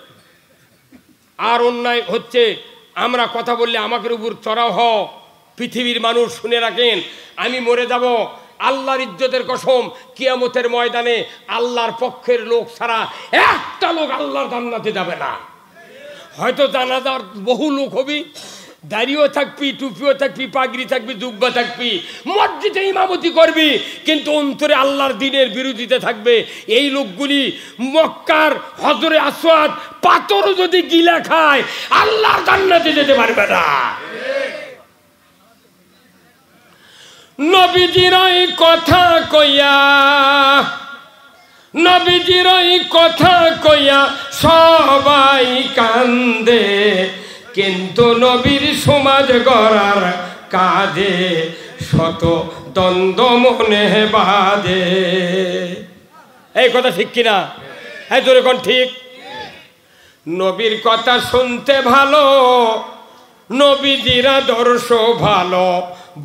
আর অন্যায় হচ্ছে আমরা কথা বললে আমাকে উপর চড়াও হও। পৃথিবীর মানুষ শুনে রাখেন, আমি মরে যাব, আল্লাহর ইজ্জতের কসম, কিয়ামতের ময়দানে আল্লাহর পক্ষের লোক ছাড়া একটা লোক আল্লাহর জান্নাতে যাবে না। হয়তো জানাজার বহু লোক হবি, দাড়িও থাকবি, টুপিও থাকবি, পাগড়ি থাকবি, জুব্বা থাকবি, মসজিদে ইমামতি করবি, কিন্তু অন্তরে আল্লাহর দ্বীনের বিরোধিতা থাকবে। এই লোকগুলি মক্কার হজরে আসওয়াদ পাথর যদি গিলা খায় আল্লাহর জান্নাতে যেতে পারবে না। নবীজির ওই কথা কইয়া, নবীজির ওই কথা কইয়া সবাই কান্দে, কিন্তু নবীর সমাজ গড়ার কাজে শত দ্বন্দ্ব মনে বাজে। এই কথা ঠিক কিনা? হ্যাঁ জোরে কোন ঠিক? নবীর কথা শুনতে ভালো, নবীজির আদর্শ ভালো,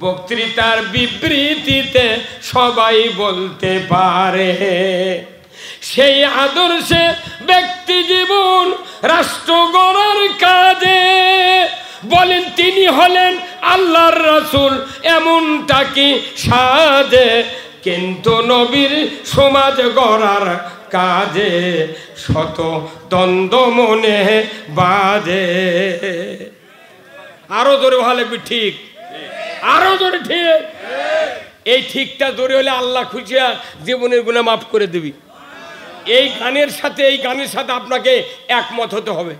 বক্তৃতার বিবৃতিতে সবাই বলতে পারে। সেই আদর্শে ব্যক্তি জীবন রাষ্ট্র গড়ার কাজে বলেন তিনি হলেন আল্লাহর রাসূল, এমনটা কি সাজে, কিন্তু নবীর সমাজ গড়ার কাজে শত দ্বন্দ্ব মনে বাজে। আরো জোরে ভালো লাগবে, ঠিক? আরো জোরে ঠিক। এই ঠিকটা জোরে হলে আল্লাহ খুশি জীবনের গুনাহ মাফ করে দিবি। এই গানের সাথে আপনাকে একমত হতে হবে,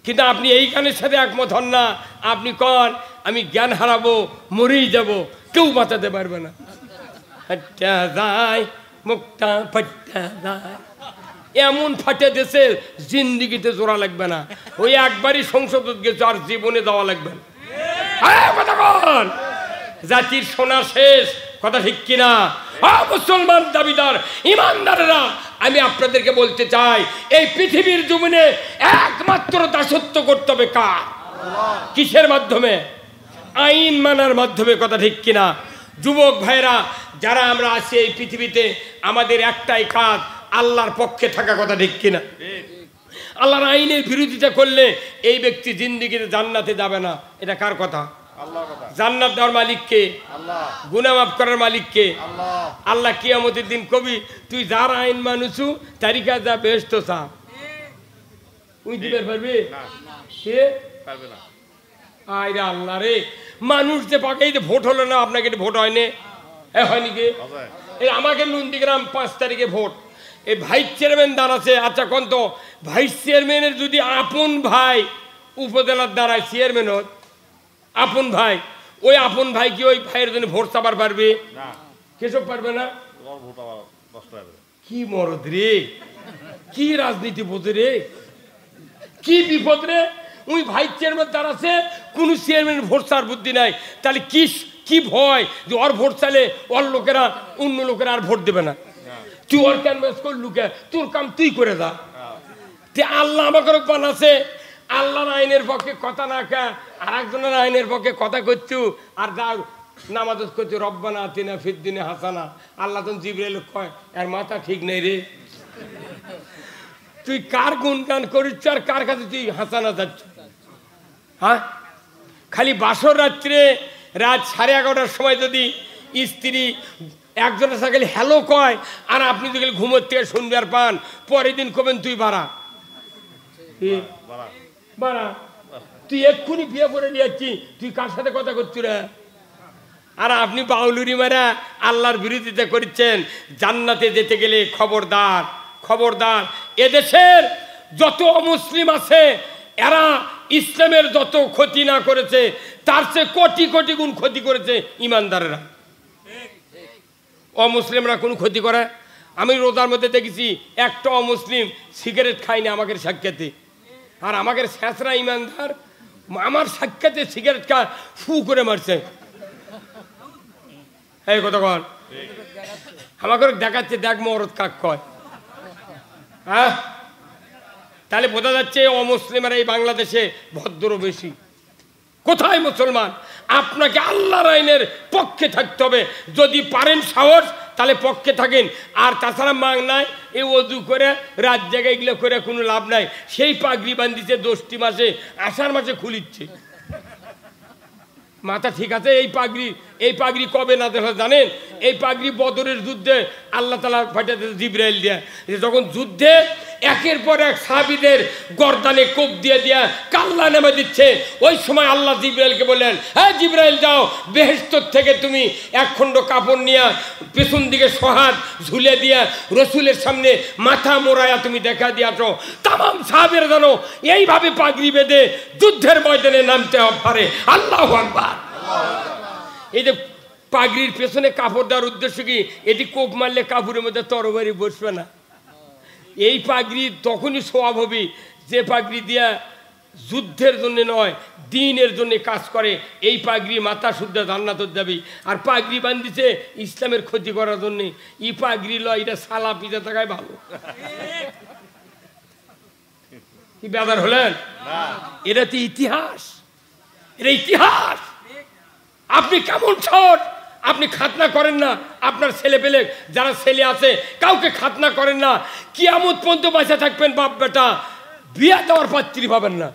কিন্তু আপনি এই গানের সাথে একমত হন না, আপনি কন আমি জ্ঞান হারাবো, মরেই যাব, কেউ বাঁচাতে পারবে না। ফাটা যায় মুক্তা ফাটা যায়, এমন ফাটে দেশে জিন্দিগিতে জোড়া লাগবে না। ওই একবারই সংসদ গেছে, আর জীবনে যাওয়া লাগবে না। জাতির সোনা শেষ, কথা ঠিক কিনা? মুসলমান দাবিদার ইমানদারেরা, আমি আপনাদেরকে বলতে চাই, এই পৃথিবীর জমিনে একমাত্র দাসত্ব করতে হবে কার? কিসের মাধ্যমে? আইন মানার মাধ্যমে, কথা ঠিক কিনা? যুবক ভাইরা যারা আমরা আছি এই পৃথিবীতে, আমাদের একটাই কাজ আল্লাহর পক্ষে থাকা, কথা ঠিক কিনা? আল্লাহর আইনের বিরোধিতা করলে এই ব্যক্তি জিন্দেগিতে জান্নাতে যাবে না। এটা কার কথা? জান্নাত দেওয়ার মালিক কে? গুনাহ মাফ করার মালিক কে? আল্লাহ কিয়ামতের দিন কবি, তুই যার আইন মানুষু তারিকা যা বেহেশত চা, তুই দিতে পারবি? আরে আল্লাহ রে, মানুষ যে পাকে ভোট হলো না, আপনাকে ভোট হয়নি, হয়নি কি? আমাকে নন্দীগ্রাম 5 তারিখে ভোট, এই ভাইস চেয়ারম্যান দাঁড়াচ্ছে। আচ্ছা কোন তো ভাইস চেয়ারম্যানের যদি আপন ভাই উপজেলার দাঁড়ায় চেয়ারম্যান হোক, আপন ভাই, ওই আপন ভাই কি ওই ভাইয়ের জন্য ভোট চাবার পারবে? কেসব পারবে না। কি মরদ রে, কি রাজনীতি বোঝে রে, কি বিপদ রে। ওই ভাইস চেয়ারম্যান দাঁড়াচ্ছে, কোন চেয়ারম্যান ভোট চার বুদ্ধি নাই, তাহলে কি ভয় যে ওর ভোট চালে ওর লোকেরা অন্য লোকেরা আর ভোট দেবে না। তুই ওর ক্যানভাস কর, লুকে তোর কাম তুই করে যা। আল্লাহ আমাকে বানাচ্ছে, আল্লাহর আইনের পক্ষে কথা না কা, আর একজনের আইনের পক্ষে কথা করছু, আর যা নামাজ করছু রব্বানা আতিনা ফিদ দুনিয়া হাসানা। আল্লাহ তখন জিবরাইল কয় এর মাথা ঠিক নেই রে, তুই কার গুণগান করিস আর কার কাছে তুই হাসানা যাচ্ছ? হ্যাঁ, খালি বাসর রাত্রে রাত 11:30টার সময় যদি স্ত্রী একজনের সাথে হ্যালো কয়, আর আপনি যদি ঘুমোর থেকে শুনবে আর পান, পরের দিন কবেন তুই বাড়া বাড়া, তুই এক্ষুনি বিয়ে করে নিয়ে যাচ্ছি, তুই কার সাথে কথা করছি রে? আর আপনি বাউলুরি মারা আল্লাহর বিরোধিতা করছেন। জান্নাতে যেতে গেলে খবরদার, খবরদার, এদেশের যত অমুসলিম আছে এরা ইসলামের যত ক্ষতি না করেছে তার চেয়ে কোটি কোটি গুণ ক্ষতি করেছে ইমানদারেরা। অমুসলিমরা কোন ক্ষতি করে? আমি রোজার মধ্যে দেখেছি একটা অমুসলিম সিগারেট খায়নি আমাদের সাক্ষাতে, আর আমাদের শেষরা ইমানদার আমার সাক্ষাতে সিগারেট খা ফু করে মারছে। এই কথা কর, আমাকে দেখাচ্ছে দেখ মরদ কাক কয়। হ্যাঁ, তাহলে বোঝা যাচ্ছে অমুসলিমেরা এই বাংলাদেশে ভদ্র বেশি। কোথায় মুসলমান? আপনাকে আল্লাহর আইনের পক্ষে থাকতে হবে। যদি পারেন সাহস তাহলে পক্ষে থাকেন, আর তাছাড়া মাং নাই এই অজু করে রাত জায়গায় এগুলো করে কোনো লাভ নাই। সেই পাগড়ি বান্ধিছে 10টি মাসে, আষাঢ় মাসে খুলিচ্ছে মাথা। ঠিক আছে, এই পাগড়ি কবে না দেখা জানেন? এই পাগড়ি বদরের যুদ্ধে আল্লাহ তাআলা পাঠাতে জিবরাইল দিয়ে, যখন যুদ্ধে একের পর এক সাহাবীদের গর্দানে কোপ দিয়ে কাল্লা নেমে দিচ্ছে, ওই সময় আল্লাহ জিবরাইলকে বললেন, হ্যাঁ জিবরাইল যাও, বেহেশত থেকে তুমি এক খণ্ড কাপড় নিয়ে পেছন দিকে সহাত ঝুলে দিয়ে রসুলের সামনে মাথা মোড়ায়া তুমি দেখা দিয়াছো। তামাম সাহাবীরা যেন এইভাবে পাগড়ি বেঁধে যুদ্ধের ময়দানে নামতে পারে। আল্লাহু আকবার। এই যে পাগড়ির পেছনে কাপড় দেওয়ার উদ্দেশ্য কি? এটি কোপ মারলে কাপড়ের মধ্যে তরবারি বসবে না। এই পাগড়ি তখনই সওয়াব হবে যে পাগড়ি দিয়া যুদ্ধের জন্য নয়, দ্বীনের জন্য কাজ করে। এই পাগড়ি মাথা শুদ্ধ জান্নাতে যাবি। আর পাগড়ি বান্ধিছে ইসলামের ক্ষতি করার জন্য। ই পাগড়ি লয়, এটা সালা পিজা থাকায় ভালো। কি ব্যাপার হলেন? এটা তো ইতিহাস, এটা ইতিহাস। আপনি কেমন ছোট, আপনি খাতনা করেন না, আপনার ছেলে পেলে যারা ছেলে আছে কাউকে খাতনা করেন না, কিয়ামত পর্যন্ত বাঁচা থাকবেন বাপ বেটা, বিয়া দেওয়ার পাত্রী পাবেন না।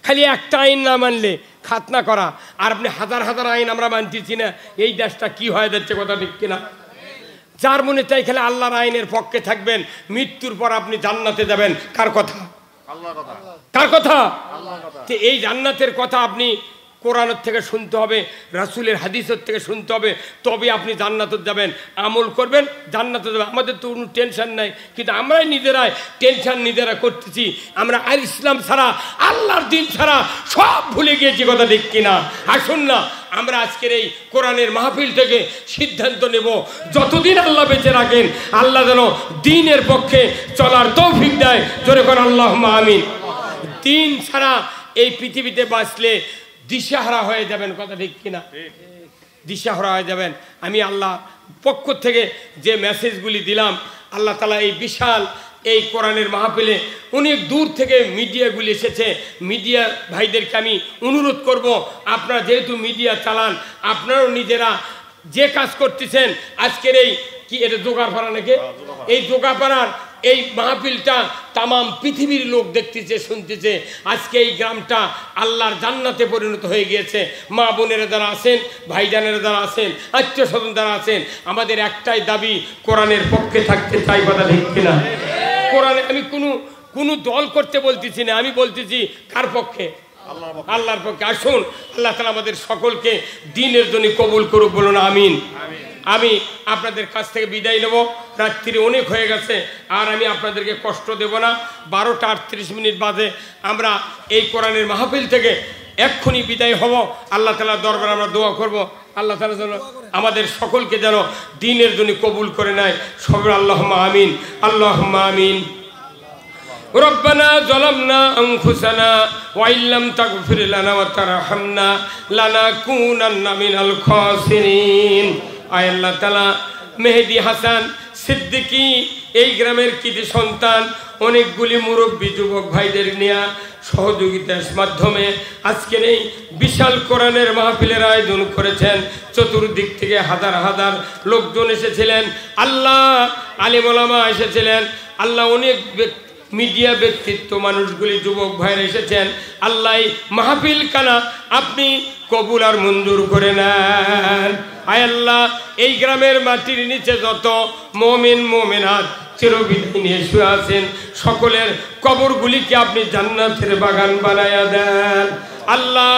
খালি একটা আইন না মানলে খাতনা করা, আর আপনি হাজার হাজার আইন আমরা মানতেছি না। এই দেশটা কি হয়ে যাচ্ছে, কথা ঠিক কিনা? যার মনে চাই খেলে আল্লাহর আইনের পক্ষে থাকবেন, মৃত্যুর পর আপনি জান্নাতে যাবেন। কার কথা? কার কথা? এই জান্নাতের কথা আপনি কোরআনের থেকে শুনতে হবে, রাসূলের হাদিসের থেকে শুনতে হবে, তবে আপনি জান্নাতে যাবেন। আমল করবেন, জান্নাতে যাবেন। আমাদের তো কোনো টেনশন নাই, কিন্তু আমরাই নিজেরাই টেনশন নিজেরা করতেছি। আমরা আর ইসলাম ছাড়া, আল্লাহর দিন ছাড়া সব ভুলে গিয়েছি, কথা ঠিক কিনা? আসুন না আমরা আজকের এই কোরআনের মাহফিল থেকে সিদ্ধান্ত নেব, যতদিন আল্লাহ বেঁচে রাখেন আল্লাহ যেন দ্বীনের পক্ষে চলার তৌফিক দেয়। জোরে করে আল্লাহুম্মা আমিন। দ্বীন ছাড়া এই পৃথিবীতে বাঁচলে দিশাহারা হয়ে যাবেন, কথা ঠিক কিনা? দিশাহারা হয়ে যাবেন। আমি আল্লাহ পক্ষ থেকে যে মেসেজগুলি দিলাম, আল্লাহ তাআলা এই বিশাল এই কোরআনের মাহফিলে অনেক দূর থেকে মিডিয়াগুলি এসেছে। মিডিয়া ভাইদেরকে আমি অনুরোধ করব, আপনারা যেহেতু মিডিয়া চালান, আপনারাও নিজেরা যে কাজ করতেছেন, আজকের এই কি এটা জোগাড়পাড়া নাকি, এই জোগাড়পাড়ার এই মাহফিলটা তামাম পৃথিবীর লোক দেখতেছে, শুনতেছে। আজকে এই গ্রামটা আল্লাহর জান্নাতে পরিণত হয়ে গিয়েছে। মা বোনেরা যারা আছেন, ভাইজানেরা যারা আছেন, আত্মীয় স্বজন যারা আছেন, আমাদের একটাই দাবি, কোরআনের পক্ষে থাকতে চাই, কথা ঠিক কিনা? কোরআনে আমি কোনো দল করতে বলতেছি না, আমি বলতেছি কার পক্ষে? আল্লাহর পক্ষে। আসুন আল্লাহ তাআলা আমাদের সকলকে দ্বীনের জন্য কবুল করুক, বলুন আমিন। আমি আপনাদের কাছ থেকে বিদায় নেব, রাত্রি অনেক হয়ে গেছে, আর আমি আপনাদেরকে কষ্ট দেব না। 12টা 38 বাজে আমরা এই কোরআনের মাহফিল থেকে এক্ষুনি বিদায় হব। আল্লাহ তাআলার দরবারে আমরা দোয়া করব, আল্লাহ তাআলা যেন আমাদের সকলকে যেন দ্বীনের জন্য কবুল করে নেয়। সবাই আল্লাহুম্মা আমিন, আল্লাহুম্মা আমিন। রব্বানা যালামনা আনফুসানা ওয়া ইল্লাম তাগফির লানা ওয়া তারহামনা লানাকুনান্না মিনাল খাসিরিন। আয় আল্লাহ তাআলা, মেহেদী হাসান সিদ্দিকী এই গ্রামের কৃতি সন্তান, অনেকগুলি মুরব্বী যুবক ভাইদের নিয়ে সহযোগিতার মাধ্যমে আজকের এই বিশাল কোরআনের মাহফিলের আয়োজন করেছেন। চতুর্দিক থেকে হাজার হাজার লোকজন এসেছিলেন, আল্লাহ আলেম ওলামা এসেছিলেন, আল্লাহ অনেক মিডিয়া ব্যক্তিত্ব মানুষগুলি যুবক ভাইরা এসেছেন। আল্লাহ মাহফিল কানা আপনি কবুল আর মঞ্জুর করে নেন। আয় আল্লাহ, এই গ্রামের মাটির নিচে যত মুমিন মুমিনাত চিরবিদায় নিয়ে শুয়ে আছেন, সকলের কবরগুলিকে আপনি জান্নাতের বাগান বানায়া দেন। আল্লাহ,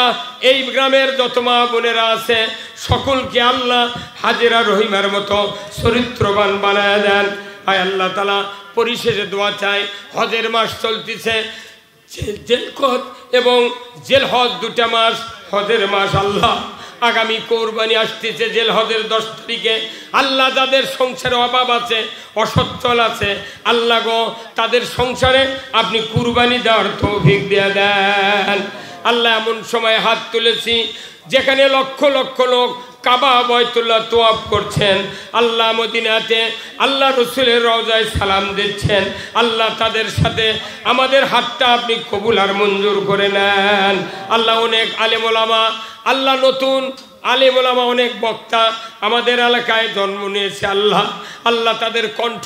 এই গ্রামের যত মা বোনেরা আছে সকলকে আল্লাহ হাজেরা রহিমার মতো চরিত্রবান বানায়া দেন। আয় আল্লাহ তাআলা, পরিশেষে দোয়া চাই, হজের মাস চলতেছে, জেলকদ এবং জেলহজ 2টা মাস, হজের মাস। আল্লাহ, আগামী কোরবানি আসতেছে জেল হজের 10 তারিখে। আল্লাহ, যাদের সংসারে অভাব আছে, অসচ্ছল আছে, আল্লাহ গো তাদের সংসারে আপনি কুরবানি দেওয়ার তৌফিক দিয়ে দেন। আল্লাহ, এমন সময় হাত তুলেছি যেখানে লক্ষ লক্ষ লোক কাবা বাইতুল্লাহ তোয়াফ করছেন, আল্লাহ মদিনাতে আল্লাহ রসুলের রওজায় সালাম দিচ্ছেন, আল্লাহ তাদের সাথে আমাদের হাতটা আপনি কবুল আর মঞ্জুর করে নেন। আল্লাহ অনেক আলেম ওলামা, আল্লাহ নতুন আলেম ওলামা, অনেক বক্তা আমাদের এলাকায় জন্ম নিয়েছে, আল্লাহ তাদের কণ্ঠ,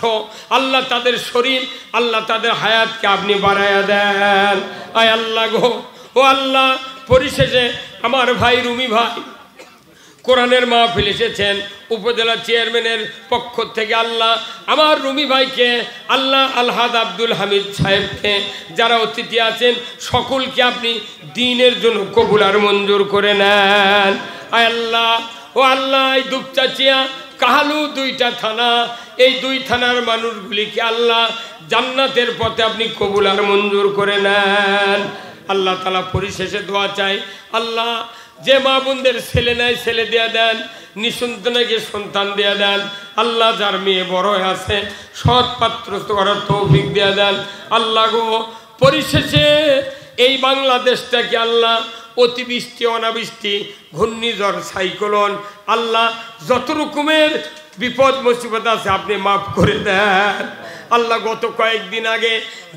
আল্লাহ তাদের শরীর, আল্লাহ তাদের হায়াতকে আপনি বাড়াইয়া দেন। আয় আল্লাহ গো, ও আল্লাহ, পরিশেষে আমার ভাই রুমি ভাই কোরআনের মাহফিল এসেছেন, উপজেলা চেয়ারম্যানের পক্ষ থেকে আল্লাহ আমার রুমি ভাইকে, আল্লাহ আলহাদ আব্দুল হামিদ সাহেবকে, যারা অতিথি আছেন সকলকে আপনি দ্বীনের জন্য কবুল আর মঞ্জুর করে নেন। আয় আল্লাহ, ও আল্লাহ, এই দুপচাচিয়া কাহালু দুইটা থানা, এই দুই থানার মানুষগুলিকে আল্লাহ জান্নাতের পথে আপনি কবুল আর মঞ্জুর করে নেন। আল্লাহ তাআলা পরিশেষে দোয়া চাই, আল্লাহ যে মা বোনদের ছেলে নাই ছেলে দেয়া দেন, নিঃসন্তানকে সন্তান দেয়া দেন, আল্লাহ যার মেয়ে বড় আছে সৎ পাত্র করার তৌফিক দেয়া দেন। আল্লাহ গো, পরিশেষে এই বাংলাদেশটাকে আল্লাহ অতিবৃষ্টি, অনাবৃষ্টি, ঘূর্ণিঝড়, সাইক্লোন, আল্লাহ যত রকমের বিপদ মুসিবত আছে আপনি মাফ করে দেন। আল্লাহ গত কয়েকদিন আগে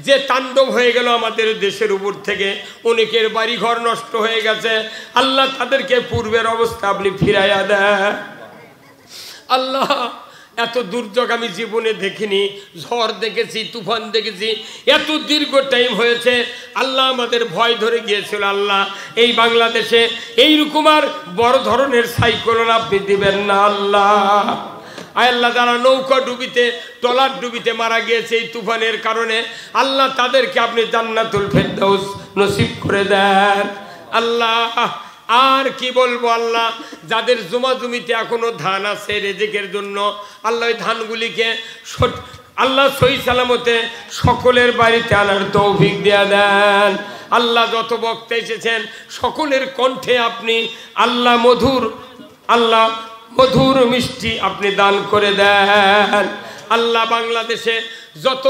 যে তাণ্ডব হয়ে গেল আমাদের দেশের উপর থেকে, অনেকের বাড়িঘর নষ্ট হয়ে গেছে, আল্লাহ তাদেরকে পূর্বের অবস্থা আপনি ফিরাইয়া দেন। আল্লাহ এত দুর্যোগ আমি জীবনে দেখিনি, ঝড় দেখেছি, তুফান দেখেছি, এত দীর্ঘ টাইম হয়েছে, আল্লাহ আমাদের ভয় ধরে গিয়েছিল। আল্লাহ এই বাংলাদেশে এইরকম আর বড় ধরনের সাইক্লোন আপনি দিবেন না আল্লাহ। আয় আল্লাহ, যারা নৌকা ডুবিতে, ট্রলার ডুবিতে মারা গিয়েছে এই তুফানের কারণে, আল্লাহ তাদেরকে আপনি জান্নাতুল ফেরদাউস নসিব করে দেন। আল্লাহ আর কি বলবো, আল্লাহ যাদের জমিতে এখনো ধান আছে রেজেকের জন্য, আল্লাহ ওই ধানগুলিকে আল্লাহ সহি সালামতে সকলের বাড়িতে আনার তৌফিক দেয়া দেন। আল্লাহ যত বক্তা এসেছেন সকলের কণ্ঠে আপনি আল্লাহ মধুর মিষ্টি আপনি দান করে দেন। আল্লাহ বাংলাদেশে যত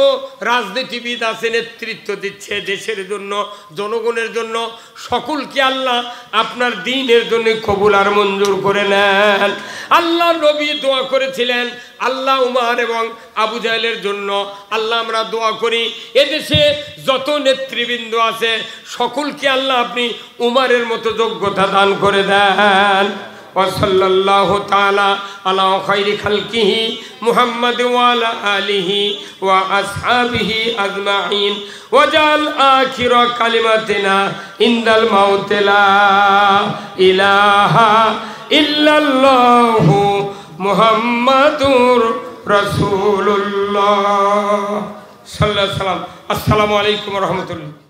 রাজনীতিবিদ আছে নেতৃত্ব দিচ্ছে দেশের জন্য, জনগণের জন্য, সকলকে আল্লাহ আপনার দ্বীনের জন্য কবুল আর মঞ্জুর করে নেন। আল্লাহ নবী দোয়া করেছিলেন আল্লাহ উমার এবং আবু জাহেলের জন্য, আল্লাহ আমরা দোয়া করি এদেশে যত নেতৃবৃন্দ আছে সকলকে আল্লাহ আপনি উমারের মতো যোগ্যতা দান করে দেন। وصلى الله تعالى على خير خلقه محمد وعلى آله وأصحابه أجمعين وجعل آخر كلمتنا عند الموت لا إله إلا الله محمد رسول الله صلى الله عليه وسلم। السلام عليكم ورحمة الله।